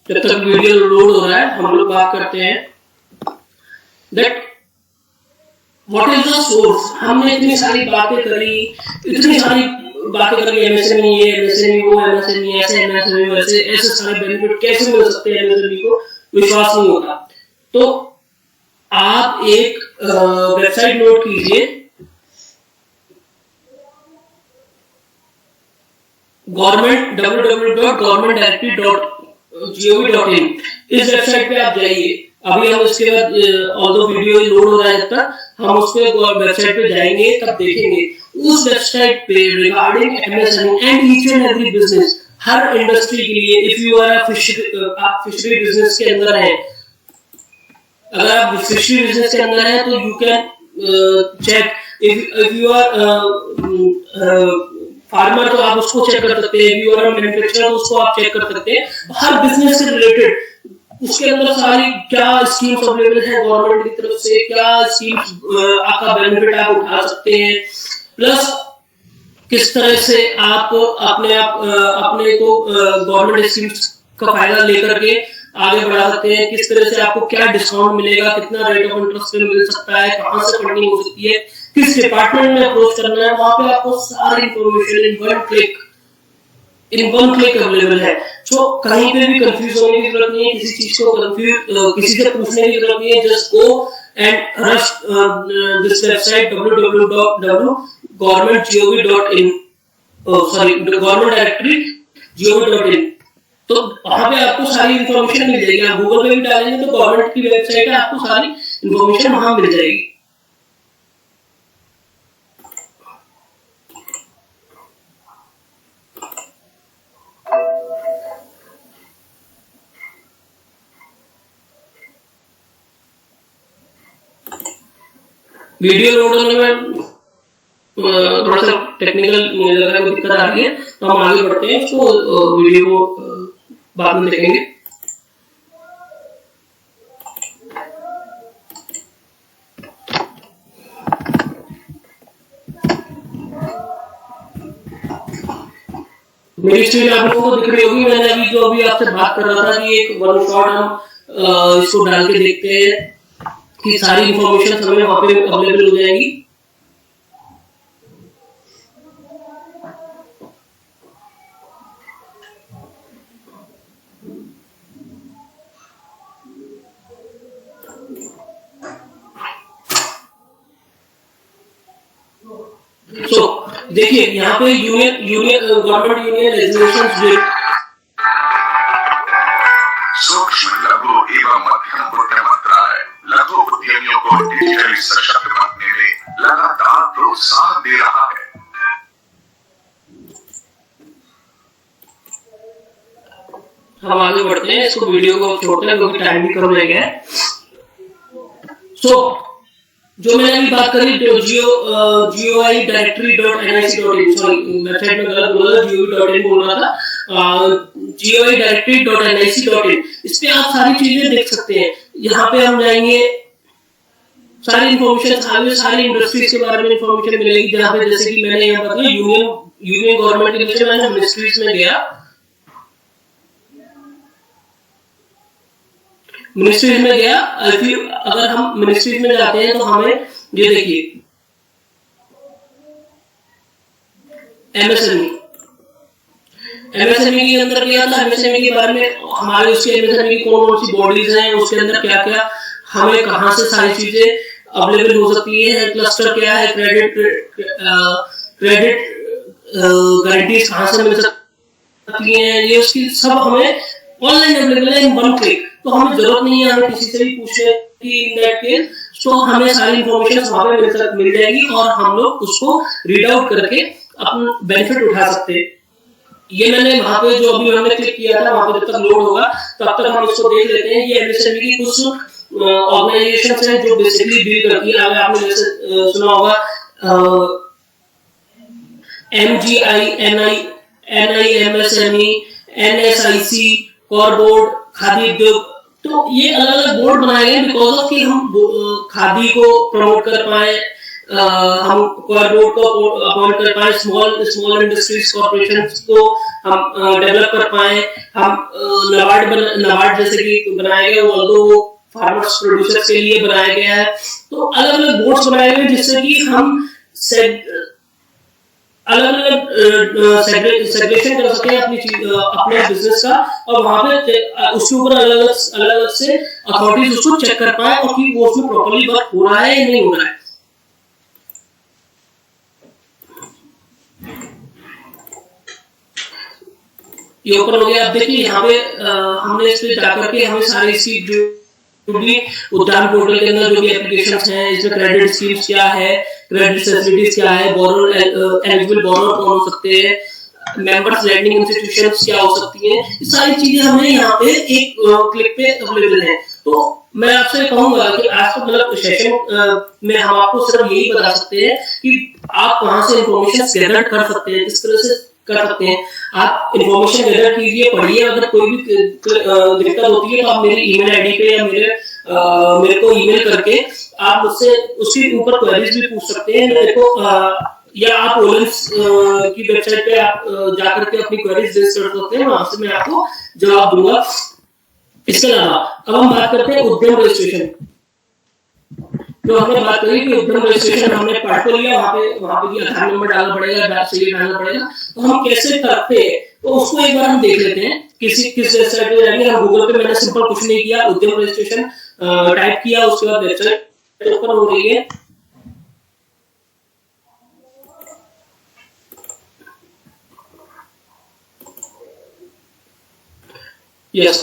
जब तक वीडियो लोड हो रहा है, हम लोग बात करते हैं that what is the source. हमने इतनी सारी बातें करी, एमएसएमई ये, एमएसएमई वो, एमएसएमई ऐसे, एमएसएमई वैसे, ऐसे सारे बेनिफिट कैसे मिल सकते हैं एमएसएमई को, विश्वास नहीं होता। तो आप एक वेबसाइट नोट कीजिए, गवर्नमेंट www.governmentdirectory.gov.in। इस वेबसाइट पे आप जाइए। अभी हम उसके बाद ऑल्दो वीडियो लोड हो रहा है, जब तक हम उसके वेबसाइट पे जाएंगे तब देखेंगे। उस वेबसाइट पे regarding MSME and each and every business, her industry के लिए, इफ यू आर आप फिशरी बिजनेस के अंदर है, अगर आप फिशरी बिजनेस के अंदर है तो you can check. If you are farmer तो आप उसको चेक कर सकते हैं, यू आर मैन्युफैक्चरर तो उसको आप चेक कर सकते हैं। हर बिजनेस से रिलेटेड उसके अंदर सारी क्या स्कीम्स अवेलेबल है गवर्नमेंट की तरफ से, क्या स्कीम्स आपका बेनिफिट आप उठा सकते हैं, प्लस किस तरह से आप अपने को गवर्नमेंट स्कीम्स का फायदा लेकर के आगे बढ़ा सकते हैं, किस तरह से आपको क्या डिस्काउंट मिलेगा, कितना रेट ऑफ इंटरेस्ट मिल सकता है, कहां से फंडिंग हो सकती है, किस डिपार्टमेंट में अप्रोच करना है, वहां पे आपको सारी information in one click available है। तो कहीं पे भी कंफ्यूज होने की जरूरत नहीं है, किसी चीज को किसी से पूछने की जरूरत नहीं है। Just go and rush this website www.governmentgov.in, sorry governmentdirectory.gov.in। तो वहां पे आपको सारी इंफॉर्मेशन मिल जाएगी। आप गूगल पे भी डालेंगे तो गवर्नमेंट की वेबसाइट है, आपको सारी इंफॉर्मेशन वहां मिल जाएगी। वीडियो लोड होने में थोड़ा सा टेक्निकल मुझे लग रहा है दिक्कत आ रही है, तो हम आगे बढ़ते हैं, तो वीडियो को बाद में देखेंगे। मेरी स्क्रीन आप लोगों को दिख रही होगी। मैंने अभी आपसे बात कर रहा था कि एक वन शॉट हम इसको डाल के देखते हैं कि सारी इंफॉर्मेशन हमें वहां पे अवेलेबल हो जाएगी। सो देखिए यहाँ पे यूनियन गवर्नमेंट यूनियन रेजुलेशंस बिल सूक्ष्म लघु एवं मध्यम उद्यम मंत्रालय लघु उद्यमियों को डिजिटली सशक्त बनने में लगातार प्रोत्साहन दे रहा है। हम आगे बढ़ते हैं, इसको वीडियो को छोड़ते हैं क्योंकि टाइम भी कम रह गया है। सो जो मैंने अभी बात करी GOI directory.nic.in, सॉरी वेबसाइट में गलत बोला, GOI.in बोल रहा था, GOI directory.nic.in, इस पे आप सारी चीजें देख सकते हैं। यहाँ पे हम जाएंगे, सारी इंफॉर्मेशन, सारी इंडस्ट्रीज के बारे में इंफॉर्मेशन मिलेगी। जहाँ पे जैसे कि मैंने यहाँ बताया यूनियन गवर्नमेंट के नीचे मैंने मिनिस्ट्रीज में गया, मिनिस्ट्रीज में गया। अगर हम मिनिस्ट्रीज में जाते हैं तो हमें ये देखिए एमएसएमई के अंदर क्या था, एमएसएमई के बारे में हमारे उसके एमएसएमई की कौन कौन सी बॉडीज हैं, उसके अंदर क्या क्या हमें कहां से सारी चीजें अवेलेबल हो सकती है, क्लस्टर क्या है, क्रेडिट गारंटीज कहां से मिल सकती हैं, ये उसकी सब हमें ऑनलाइन अवेलेबल है इन वन क्लिक। तो हमें जरूरत नहीं है हमें किसी से भी पूछने की इन दैट केस, तो हमें सारी इंफॉर्मेशन वहां पे मिल जाएगी और हम लोग उसको रीड आउट करके अपना बेनिफिट उठा सकते हैं। ये मैंने वहां पे जो अभी हमने क्लिक किया था, वहां पे जब तक लोड होगा तब तक हम इसको देख लेते हैं। ये एमएसएमई की कुछ ऑर्गेनाइजेशंस हैं जो बेसिकली डील करती है। अगर आपने जैसे सुना होगा MGI, NIMSME, NSIC, coir board, Khadi उद्योग, तो ये अलग अलग बोर्ड बनाए गए बिकॉज ऑफ कि हम खादी को प्रमोट कर पाए, हम कॉर बोर्ड को अपॉइंट कर पाए, स्मॉल इंडस्ट्रीज कॉर्पोरेशन को हम डेवलप कर पाए, हम नबार्ड जैसे कि बनाया गया, वो फार्मर्स प्रोड्यूसर्स के लिए बनाया गया है। तो अलग अलग बोर्ड्स बनाए गए जिससे कि हम अलग अलग सेग्रेगेशन कर सके अपने बिजनेस का, और वहां पे उसके ऊपर अलग अलग से अथॉरिटीज उसको चेक कर पाए और कि वो उसमें प्रॉपर्ली वर्क हो रहा है या नहीं हो रहा है। ये ओपन हो गया। अब देखिए यहाँ पे हमने इस पे जाकर के हमें सारी इसकी जो भी उद्यान पोर्टल के अंदर जो भी एप्लीकेशंस हैं, इसमें क्रेडिट स्कीम्स क्या है, क्रेडिट फैसिलिटीज क्या है, बोरोर एलिजिबल बोरोर कौन हो सकते हैं, मेंबर्स लेंडिंग इंस्टीट्यूशंस क्या हो सकती हैं, ये सारी चीजें हमें यहाँ पे एक क्लिक पे अवेलेबल है। तो मैं आपसे कहूंगा कि आज तो मतलब सेशन में हम आपको सिर्फ यही बता सकते हैं कि आप वहां से इंफॉर्मेशन गैदर कर सकते हैं, किस तरह से कर सकते हैं। आप इंफॉर्मेशन गैदर कीजिए, पढ़िए, अगर कोई भी दिक्कत होती है तो आप मेरी ईमेल आईडी पे या मेरे को ईमेल करके आप मुझसे उसके ऊपर क्वेरीज भी पूछ सकते हैं। मेरे को या आप ओलेंस की वेबसाइट पे आप जाकर के अपनी क्वेरीज रजिस्टर कर सकते हैं, वहां से मैं आपको जवाब दूंगा। इसके अलावा अब हम बात करते हैं उद्यम रजिस्ट्रेशन। जो हमने बात करी कि उद्यम रजिस्ट्रेशन हमने पार्ट को लिया, वहां पे भी आधार नंबर डालना पड़ेगा, बैच डालना पड़ेगा। तो हम कैसे करते हैं तो उसको एक बार हम देख लेते हैं। किस वेबसाइट पे जाएंगे, हम गूगल पे, मैंने सिंपल कुछ नहीं किया, उद्यम रजिस्ट्रेशन टाइप किया, उसके बाद वेबसाइट ओपन हो रही है। यस,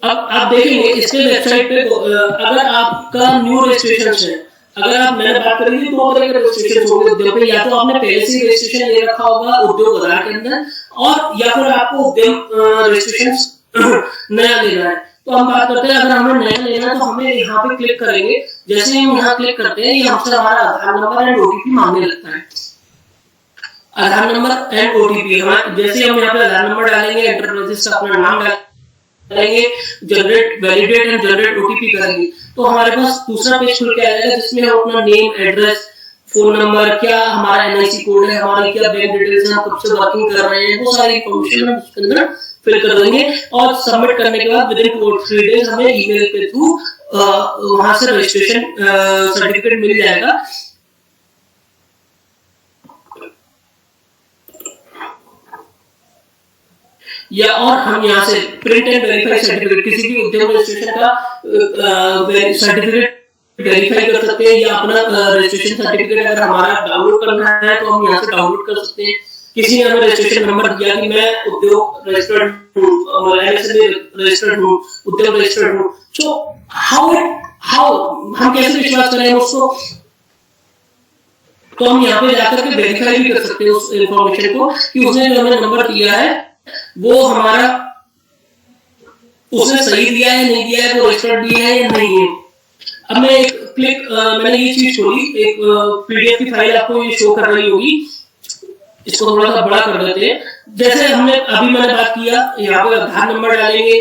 अब आप देखेंगे इसके वेबसाइट पे अगर आपका न्यू रजिस्ट्रेशन है, अगर आप मैंने बात करेंगे तो तरह के रजिस्ट्रेशन होंगे उद्योग पे, या तो आपने पहले से रजिस्ट्रेशन ले रखा होगा उद्योग आधार के अंदर, और या फिर आपको उद्यम रजिस्ट्रेशन नया लेना है। तो हम बात करते हैं, अगर हमें नया लेना है तो हमें यहाँ पे क्लिक करेंगे। जैसे हम यहाँ क्लिक करते हैं, ये हमसे हमारा आधार नंबर एंड ओटीपी मांगने लगता है। आधार नंबर एंड ओटीपी, जैसे हम यहाँ पे आधार नंबर डालेंगे, एंटरप्राइजेस का अपना नाम डालेंगे, generate validate and generate OTP करेंगे, तो हमारे पास दूसरा पेज खुल के आएगा जिसमें हम अपना नेम, एड्रेस, फोन नंबर, क्या हमारा एनआईसी कोड है, हमारी क्या बैंक डिटेल्स है, कब से वर्किंग कर रहे हैं, वो सारी इंफॉर्मेशन हम उसके अंदर फिल कर देंगे। और सबमिट करने के बाद विदिन 2 or 3 days हमें ईमेल के थ्रू वहां से रजिस्ट्रेशन सर्टिफिकेट मिल जाएगा। या और हम यहाँ से प्रिंट एंड वेरीफाई सर्टिफिकेट, किसी भी उद्यम रजिस्ट्रेशन का सर्टिफिकेट वेरीफाई कर सकते हैं, या अपना रजिस्ट्रेशन सर्टिफिकेट अगर हमारा डाउनलोड करना है तो हम यहाँ से डाउनलोड कर सकते हैं। किसी ने हमें रजिस्ट्रेशन नंबर दिया कि मैं उद्योग रजिस्टर्ड हूँ, एमएसएमई रजिस्टर्ड हूँ, उद्योग रजिस्टर्ड हूँ, सो हाउ हम कैसे विश्वास करें उसको? तो हम यहाँ पे जाकर के वेरीफाई भी कर सकते हैं उस इंफॉर्मेशन को कि उसने जो हमें नंबर दिया है वो हमारा उसने सही दिया है, नहीं दिया है, वो रजिस्टर्ड दिया है या नहीं है। अब मैं एक क्लिक मैंने ये चीज खोली, एक पीडीएफ की फाइल आपको ये शो कर रही होगी, इसको थोड़ा सा बड़ा कर देते हैं। जैसे हमने अभी मैंने बात किया, यहाँ पे आधार नंबर डालेंगे,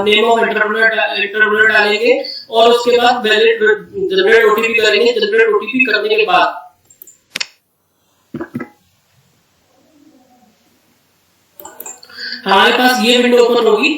नेम ऑफ एंटरप्रेन्योर डालेंगे और उसके बाद जनरेट ओटीपी करेंगे। जनरेट ओटीपी करने के बाद हमारे पास ये विंडो ओपन होगी।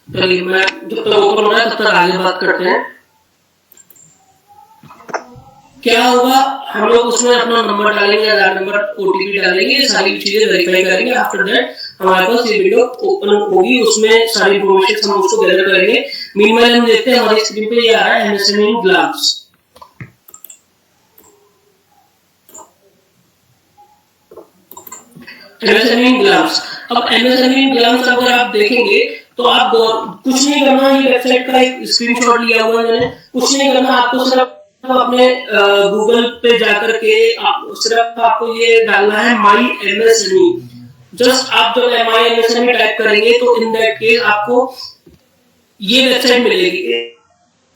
चलिए, मैं जब तक ओपन हो रहा है तब तक आगे बात करते हैं। क्या होगा, हम लोग उसमें अपना नंबर डालेंगे, आधार नंबर, ओटीपी डालेंगे, सारी चीजें वेरीफाई करेंगे। आफ्टर दैट हमारे पास ये विंडो ओपन होगी, उसमें सारी इन्फॉर्मेशन हम उसको गैदर करेंगे। मीनवाइल हम देखते हैं हमारी स्क्रीन पे ये आ रहा है एमएसएमई इन ग्लांस। एमएसएमई इन ग्लांस, अब एमएसएमई इन ग्लांस अगर आप देखेंगे तो आप कुछ नहीं करना, ये वेबसाइट का एक स्क्रीनशॉट लिया हुआ है मैंने। कुछ नहीं करना, आपको सिर्फ अपने गूगल पे जाकर के सिर्फ आपको ये डालना है माई एमएसएमई। जस्ट आप जब माई एमएसएमई टाइप करेंगे तो इन दैट केस आपको ये वेबसाइट मिलेगी।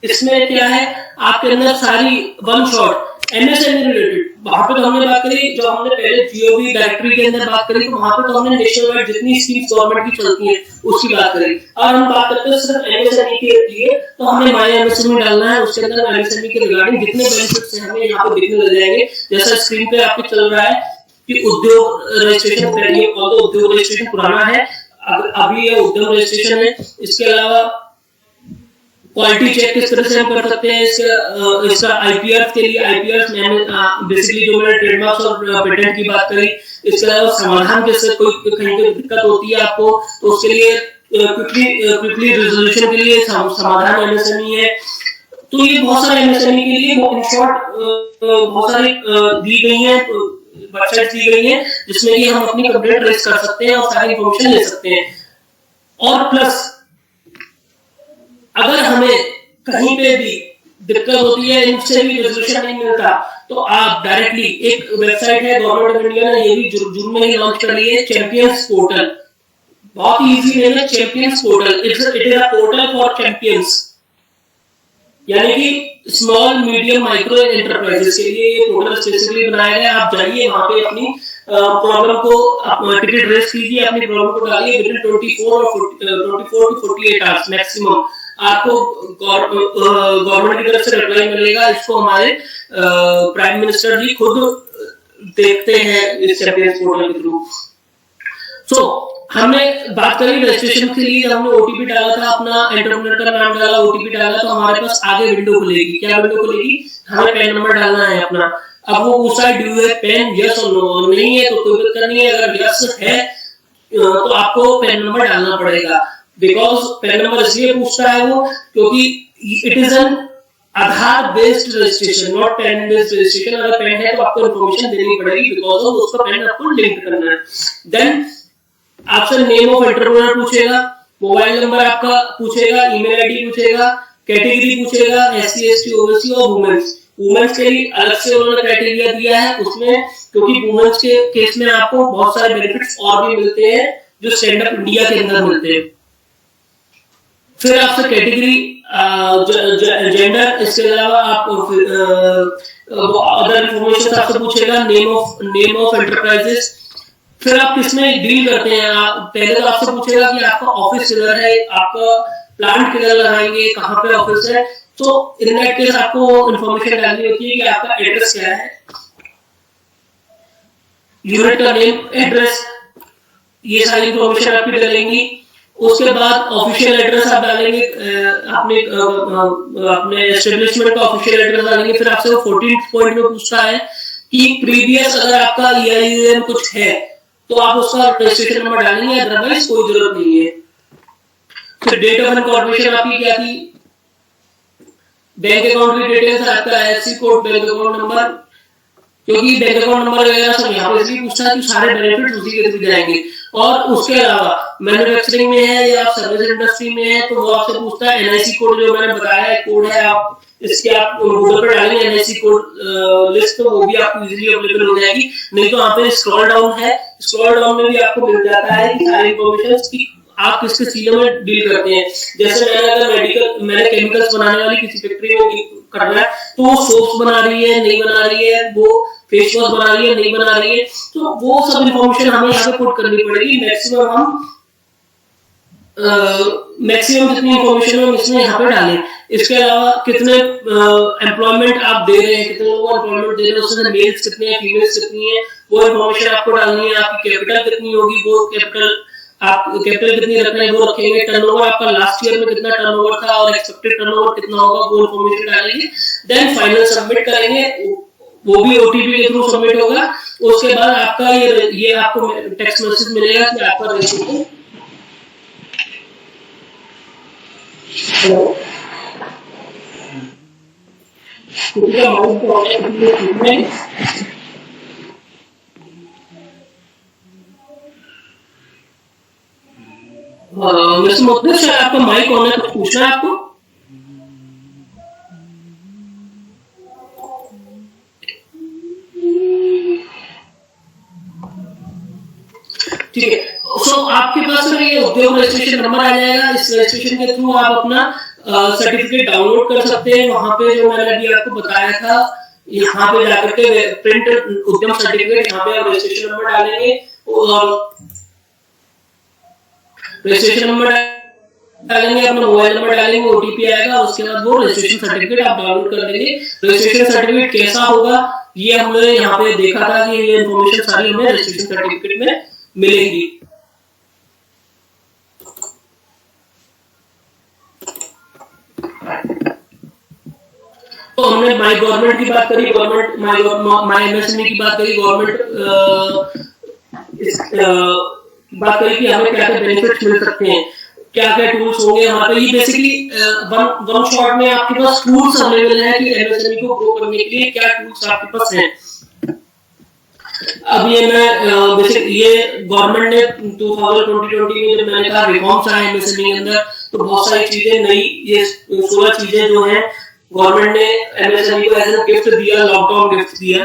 इसमें क्या है, आपके अंदर सारी वन शॉट एमएसएमई रिलेटेड, वहां पे तो हमने बात करी, जो हमने पहले जीओवी डायरेक्टरी के अंदर बात करी, तो वहां पे तो हमने नेशनल वाइड जितनी स्कीम्स गवर्नमेंट की चलती है उसकी बात करी। और हम बात करते हैं सिर्फ एमएसएमई के लिए, तो हमें माई एमएसएमई डालना है। उसके अंदर एमएसएमई के रिगार्डिंग जितने बेनिफिट्स हैं हमें यहाँ पे दिखने लग जाएंगे। जैसा स्क्रीन पे आपको चल रहा है कि उद्योग रजिस्ट्रेशन पहले, उद्योग रजिस्ट्रेशन पुराना है, अभी ये उद्योग रजिस्ट्रेशन है। इसके अलावा क्वालिटी चेक किस तरह से हम कर सकते हैं, इसका आईपीआर के लिए, आईपीआर में बेसिकली जो मैंने ट्रेडमार्क्स और पेटेंट की बात करी। इसके अलावा समाधान कैसे, कोई कहीं पे दिक्कत होती है आपको तो उसके लिए क्विकली रिजोल्यूशन के लिए समाधान एमएसएमई है। तो ये बहुत सारे एमएसएमई के लिए इन शॉर्ट बहुत सारी दी गई है, वेबसाइट दी गई है जिसमें कि हम अपनी कंप्लेंट रेज कर सकते हैं और सारी इंफॉर्मेशन ले सकते हैं। और प्लस अगर हमें कहीं पे भी दिक्कत होती है, इनसे भी रेजोल्यूशन नहीं मिलता, तो आप डायरेक्टली, एक वेबसाइट है गवर्नमेंट ऑफ इंडिया ने ये भी जून में ही लॉन्च कर ली है, चैंपियंस पोर्टल। बहुत ही इजी नेम है, champions portal. It is a portal for champions, यानी कि स्मॉल मीडियम माइक्रो एंटरप्राइजेस के लिए ये पोर्टल स्पेसिफिकली बनाया गया है। आप जाइए वहां पे अपनी प्रॉब्लम को टिकट रेज कीजिए, अपनी प्रॉब्लम को डालिए, with in 24 to 48 hours maximum आपको गवर्नमेंट की तरफ से रिप्लाई मिलेगा। इसको हमारे प्राइम मिनिस्टर जी खुद देखते हैं इस चैंपियंस पोर्टल के थ्रू। सो हमने बात करी रजिस्ट्रेशन के लिए, हमने ओटीपी डाला था, अपना एंटरप्रेन्योर का नाम डाला, ओटीपी डाला, तो हमारे पास आगे विंडो खुलेगी। क्या विंडो खुलेगी, हमें पैन नंबर डालना है अपना। अब वो पूछता है do you have PAN, yes और नो, नहीं है तो कोई दिक्कत नहीं है। अगर यस है तो आपको पैन नंबर डालना पड़ेगा। बिकॉज पैन नंबर इसलिए पूछता है वो क्योंकि it is an Aadhaar based registration, not PAN based registration. अगर पेन है तो आपको इन्फॉर्मेशन देनी पड़ेगी, बिकॉज ऑफ उसका पेन आपको लिंक करना है। देन आपसे नेम ऑफ एंटरप्रेन्योर पूछेगा, मोबाइल नंबर आपका पूछेगा, ईमेल आईडी पूछेगा, कैटेगरी पूछेगा, एससी एसटी ओबीसी और वुमेन्स। वुमेन्स के लिए अलग से उन्होंने क्राइटेरिया दिया है उसमें, क्योंकि वुमेन्स के केस में आपको बहुत सारे बेनिफिट्स और भी मिलते हैं जो स्टैंड अप इंडिया के अंदर मिलते हैं। फिर आपसे कैटेगरी, जेंडर, इसके अलावा आप अदर इंफॉर्मेशन आपसे पूछेगा, नेम ऑफ एंटरप्राइजेस। फिर आप किसमें डील करते हैं, पहले तो आपसे पूछेगा कि आपका ऑफिस किधर है, आपका प्लांट किधर लगाएंगे, कहाँ पे ऑफिस है। तो इन दैट केस आपको इन्फॉर्मेशन डालनी होती है कि आपका एड्रेस क्या है, यूनिट का नेम, एड्रेस, ये सारी इन्फॉर्मेशन आपकी डलेंगी। उसके बाद ऑफिशियल एड्रेस आप डालेंगे, अपने एस्टेब्लिशमेंट का ऑफिशियल एड्रेस डालेंगे। फिर आपसे वो 14th पॉइंट में पूछता है कि प्रीवियस अगर आपका EIN कुछ है तो आप उसका रजिस्ट्रेशन नंबर डालेंगे, अदरवाइज कोई जरूरत नहीं है। फिर डेट ऑफ इनकॉर्पोरेशन आपकी क्या थी, बैंक अकाउंट की डिटेल्स, आपका IFSC code, bank account number, क्योंकि बैंक अकाउंट नंबर वगैरह सब यहाँ पे इसलिए पूछता है कि सारे बेनिफिट उसी के थ्रू जाएंगे। और उसके अलावा मैन्युफैक्चरिंग में है या सर्विस इंडस्ट्री में है तो वो आपसे पूछता है NIC कोड, जो मैंने बताया है कोड है, आप इसके आप गूगल पर डालेंगे NIC कोड लिस्ट, तो वो भी आपको इजीली अवेलेबल हो जाएगी। नहीं तो यहाँ पे स्क्रॉल डाउन है, स्क्रॉल डाउन में भी आपको मिल जाता है कि सारी इन्फॉर्मेशन की आप किसके सीलो में डील करते हैं। जैसे मैंने केमिकल्स बनाने वाली किसी फैक्ट्री में कर रहा है तो वो सोप्स बना रही है, नहीं बना रही है, वो फेस वॉश बना रही है, नहीं बना रही है, तो वो सब इन्फॉर्मेशन हमें यहाँ पे पुट करनी पड़ेगी। मैक्सिमम जितनी इन्फॉर्मेशन हम इसमें यहाँ पे डालें। इसके अलावा कितने एम्प्लॉयमेंट आप दे रहे हैं, कितने लोगों को एम्प्लॉयमेंट दे रहे हैं, उसमें मेल्स कितने हैं, फीमेल्स कितनी है, वो इन्फॉर्मेशन आपको डालनी है। आपकी कैपिटल कितनी होगी, वो कैपिटल आप कैपिटल कितनी रख रहे हैं वो रखेंगे। टर्नओवर आपका लास्ट ईयर में कितना टर्नओवर था और एक्सपेक्टेड टर्नओवर कितना होगा, वो इन्फॉर्मेशन डालेंगे। देन फाइनल सबमिट करेंगे, वो भी OTP के थ्रू सबमिट होगा। उसके बाद आपका ये आपको टेक्स्ट मैसेज मिलेगा कि आपका रजिस्ट्रेशन मिस्टर मुख्तर सर, आपका माइक ऑन है, कुछ पूछना है आपको? ठीक है, सो आपके पास सर ये उद्योग रजिस्ट्रेशन नंबर आ जाएगा। इस रजिस्ट्रेशन के थ्रू आप अपना सर्टिफिकेट डाउनलोड कर सकते हैं। वहां पे जो मैंने अभी आपको बताया था, यहाँ पे जाकर के प्रिंट उद्यम सर्टिफिकेट, यहाँ पे आप रजिस्ट्रेशन नंबर डालेंगे और रजिस्ट्रेशन नंबर डालेंगे, अपना मोबाइल नंबर डालेंगे, OTP आएगा, उसके बाद वो रजिस्ट्रेशन सर्टिफिकेट आप डाउनलोड कर देंगे। रजिस्ट्रेशन सर्टिफिकेट कैसा होगा ये हमने यहाँ पे देखा था कि ये इन्फॉर्मेशन सारी हमें रजिस्ट्रेशन सर्टिफिकेट में मिलेगी। तो हमने माई गवर्नमेंट की बात करी, गवर्नमेंट माई MSME की बात करी, गवर्नमेंट बात करी कि हमें क्या क्या बेनिफिट्स मिल सकते हैं, क्या क्या टूल्स होंगे वहां पे। ये बेसिकली वन शॉट में आपके पास टूल्स अवेलेबल है कि MSME को ग्रो करने के लिए क्या टूल्स आपके पास हैं। अब ये मैं बेसिक ये गवर्नमेंट ने 2020 में जब मैंने कहा रिफॉर्म्स आए MSME के अंदर, तो बहुत सारी चीजें नई, ये 16 चीजें जो है गवर्नमेंट ने MSME को एज ए गिफ्ट दिया, लॉकडाउन गिफ्ट दिया।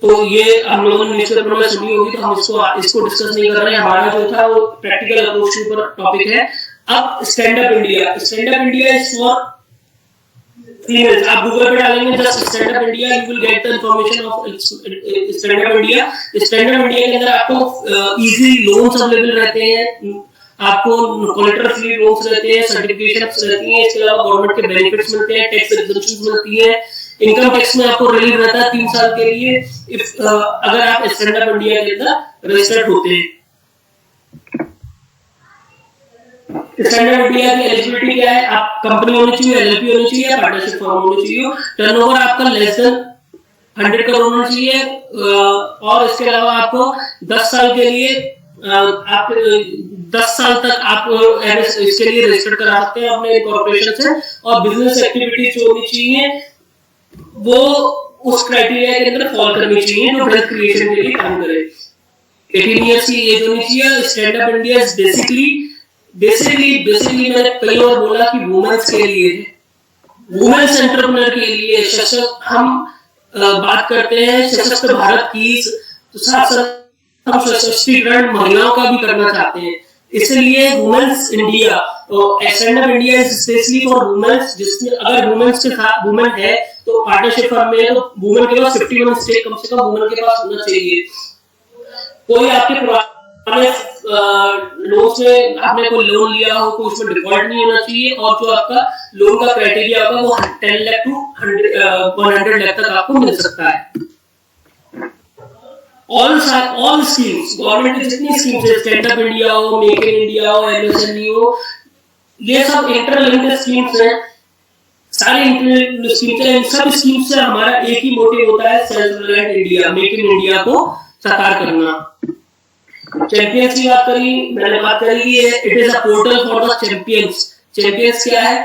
तो ये हम लोगों ने न्यूज़पेपर में सुनी होगी, तो हम इसको डिस्कस नहीं कर रहे हैं। हमारा जो था वो प्रैक्टिकल अप्रोच के ऊपर टॉपिक है। अब stand up India, stand up India is for females. आप गूगल पे डालेंगे just stand up India, you will get the information of stand up India. Stand up India के अंदर आपको इजी लोन्स अवेलेबल रहते हैं, आपको कोलेटरल फ्री लोन्स रहते हैं, सर्टिफिकेशंस रहती हैं, इसके अलावा गवर्नमेंट के बेनिफिट्स मिलते हैं, टैक्स एग्जेम्पशंस मिलती है, इनकम टैक्स में आपको रिलीफ रहता है 3 साल के लिए अगर आप स्टैंड अप इंडिया के अंदर रजिस्टर्ड होते हैं। स्टैंड अप इंडिया की एलिजिबिलिटी क्या है, आप कंपनी होनी चाहिए, LLP होनी चाहिए, पार्टनरशिप फॉर्म होनी चाहिए, टर्नओवर आपका लेस देन 100 करोड़ होना चाहिए, और इसके अलावा आपको 10 साल के लिए आप 10 साल तक आप इसके लिए रजिस्टर करा सकते हैं अपने कॉर्पोरेशन से, और बिजनेस एक्टिविटीज जो होनी चाहिए वो उस क्राइटेरिया के अंदर फॉल करनी चाहिए जो वेल्थ क्रिएशन के लिए काम करे। 18 इयर्स की एज होनी चाहिए। Stand up India is basically मैंने कई बार बोला कि वुमेन्स के लिए, वुमेन्स एंटरप्रेन्योर के लिए सशक्त, हम बात करते हैं सशक्त भारत की, तो साथ साथ हम सशक्तिकरण महिलाओं का भी करना चाहते हैं। इसलिए womens India, stand up India is specially for womens, जिसमें अगर वुमेन्स के साथ वुमेन है तो पार्टनरशिप फर्म में तो वुमेन के पास 51 स्टेक कम से कम वुमेन के पास होना चाहिए। कोई आपके लोन से आपने कोई लोन लिया हो तो उसमें डिफॉल्ट नहीं होना चाहिए, और जो आपका लोन का क्राइटेरिया होगा वो 10 लाख टू 100 लाख तक आपको मिल सकता है। ऑल स्कीम्स, गवर्नमेंट की जितनी स्कीम्स है, स्टैंड अप इंडिया हो, मेक इन इंडिया हो, एमएसएमई हो, ये सब इंटरलिंक्ड स्कीम्स हैं, सारे इंटरलिंक्ड स्कीम्स हैं। इन सब स्कीम्स से हमारा एक ही मोटिव होता है, self reliant India, make in India को साकार करना। चैंपियंस की बात करी, मैंने बात करी कि it is a portal for the champions. Champions क्या है?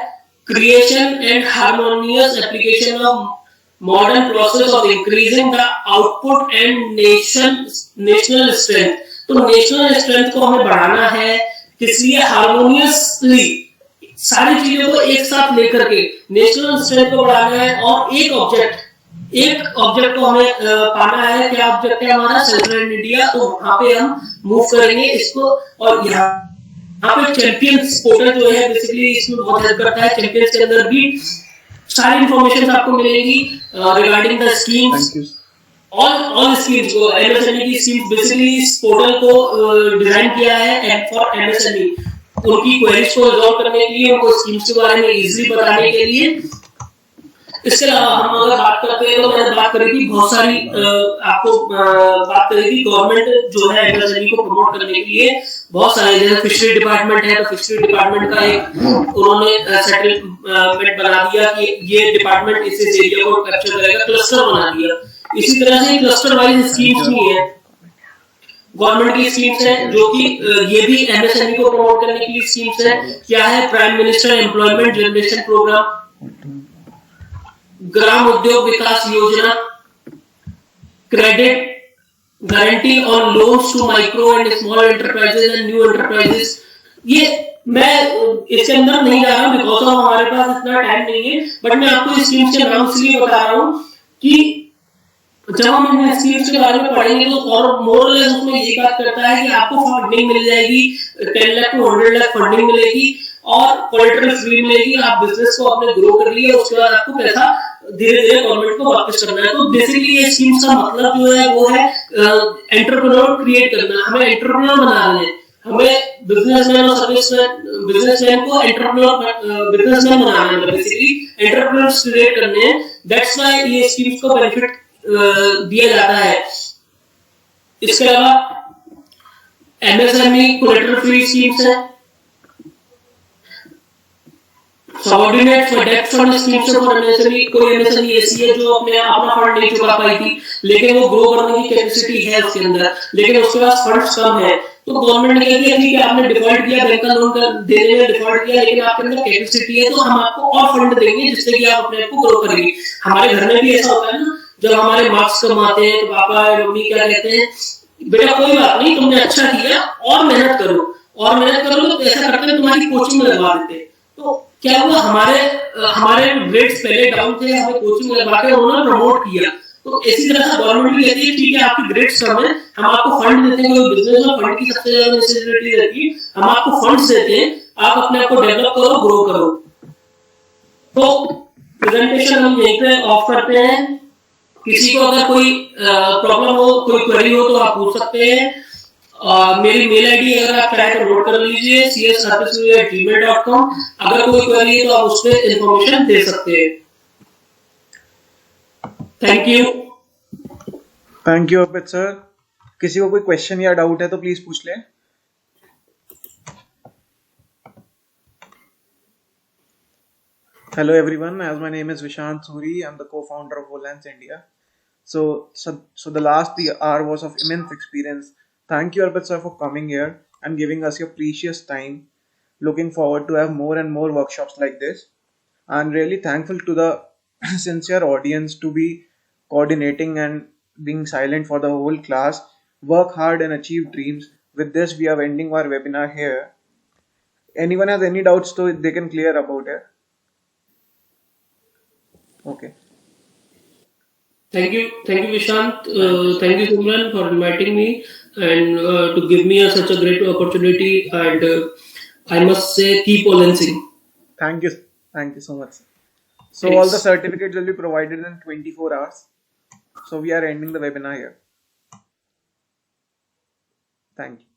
Creation and harmonious application of modern process of increasing the output and national strength. तो नेशनल स्ट्रेंथ को हमें बढ़ाना है, इसलिए हार्मोनियसली सारी चीजों को एक साथ लेकर के नेशनल स्ट्रेंथ को बढ़ाना है, और एक ऑब्जेक्ट को हमें पाना है। क्या ऑब्जेक्ट है हमारा? Self reliant India. तो वहां पे हम मूव करेंगे इसको, और यहाँ पे चैंपियंस पोर्टल जो है बेसिकली इसमें बहुत हेल्प करता है। चैंपियंस के अंदर भी सारी इंफॉर्मेशन आपको मिलेगी regarding the schemes, all schemes को, एमएसएमई की स्कीम्स। बेसिकली इस पोर्टल को डिजाइन किया है फॉर एमएसएमई, उनकी क्वेरीज को रिजॉल्व करने के लिए, उनको स्कीम्स के बारे में इजीली बताने के लिए। इसके अलावा हम अगर बात करते हैं तो मैंने बात करी थी बहुत सारी आपको बात करी थी, गवर्नमेंट जो है एमएसएमई को प्रमोट करने के लिए बहुत सारे, जैसे फिशरी डिपार्टमेंट है तो फिशरी डिपार्टमेंट का एक उन्होंने सेटलमेंट बना दिया कि ये डिपार्टमेंट इस एरिया को कैप्चर करेगा, क्लस्टर बना दिया। इसी तरह से क्लस्टर वाइज स्कीम्स भी है, गवर्नमेंट की स्कीम्स है जो कि ये भी एमएसएमई को प्रमोट करने के लिए स्कीम्स है। क्या है? Prime minister employment generation programme, Gram Udyog Vikas Yojana, credit guarantee on loans to micro and small enterprises and new enterprises. ये मैं इसके अंदर नहीं जा रहा हूं बिकॉज ऑफ हमारे पास इतना टाइम नहीं है, बट मैं आपको इस स्कीम्स के नाम इसलिए बता रहा हूं कि जब हम इन स्कीम्स के बारे में पढ़ेंगे तो और मोरलेस उसमें ये बात करता है कि आपको फंडिंग मिल जाएगी, 10 लाख टू 100 लाख फंडिंग मिलेगी और कोलेटरल फ्री मिलेगी। आप बिजनेस को अपने ग्रो कर लिए, उसके बाद आपको पैसा धीरे धीरे गवर्नमेंट को वापस करना है। तो बेसिकली ये स्कीम्स का मतलब जो है वो है एंटरप्रेन्योर क्रिएट करना। हमें एंटरप्रेन्योर बनाना है, हमें बिजनेसमैन और बिजनेसमैन को एंटरप्रेन्योर बिजनेसमैन बनाना है, बेसिकली एंटरप्रेन्योर्स क्रिएट करने हैं। दैट्स व्हाई ये स्कीम्स को बेनिफिट दिया जाता है। इसके अलावा एमएसएमई कोलेटरल फ्री स्कीम्स है, subordinate for debt fund schemes for MSME. कोई एमएसएमई ऐसी है जो अपना फंड नहीं चुका पाई थी, लेकिन वो ग्रो करने की कैपेसिटी है उसके अंदर, लेकिन उसके पास फंड्स कम है, तो गवर्नमेंट ने कह दिया ठीक है आपने डिफॉल्ट किया, बैंक का लोन देने में डिफॉल्ट किया, लेकिन आपके अंदर कैपेसिटी है तो हम आपको और फंड देंगे जिससे कि आप अपने आप को ग्रो करेंगे। हमारे घर में भी ऐसा होता है ना, जब हमारे मार्क्स कम आते हैं तो पापा या मम्मी क्या कहते हैं, बेटा कोई बात नहीं, तुमने अच्छा किया और मेहनत करो, और मेहनत करो तो ऐसा करते हैं तुम्हारी कोचिंग में लगवा देते हैं। तो क्या हुआ, हमारे ग्रेड्स पहले डाउन थे, हमें कोचिंग में लगवा के उन्होंने प्रमोट किया। तो इसी तरह से गवर्नमेंट भी कहती है ठीक है आपकी ग्रेड्स कम है, हम आपको फंड देते हैं। कोई बिजनेस में फंड की सबसे ज्यादा नेसेसिटी रहती है, हम आपको फंड्स देते हैं, आप अपने आप को डेवलप करो, ग्रो करो। तो प्रेजेंटेशन हम यहीं पे ऑफ करते हैं। किसी को अगर कोई प्रॉब्लम हो, कोई क्वेरी हो तो आप पूछ सकते हैं। मेरी मेल आईडी अगर आप चाहे तो नोट कर लीजिए, cs@gmail.com। अगर कोई क्वेरी है तो आप उस पर इंफॉर्मेशन दे सकते हैं। Thank you Arpit sir. किसी को कोई क्वेश्चन या डाउट है तो प्लीज पूछ लें। Hello everyone, as my name is Vishant Suri, I'm the co-founder of Volans India. So the last hour was of immense experience. Thank you Arbit sir for coming here and giving us your precious time. Looking forward to have more and more workshops like this. I'm really thankful to the sincere audience to be coordinating and being silent for the whole class. Work hard and achieve dreams. With this we are ending our webinar here. Anyone has any doubts so they can clear about it? Okay. Thank you Vishant. Thank you Simran for inviting me and to give me such a great opportunity, and I must say keep Volensing. Thank you so much. So Thanks. All the certificates will be provided in 24 hours. So we are ending the webinar here. Thank you.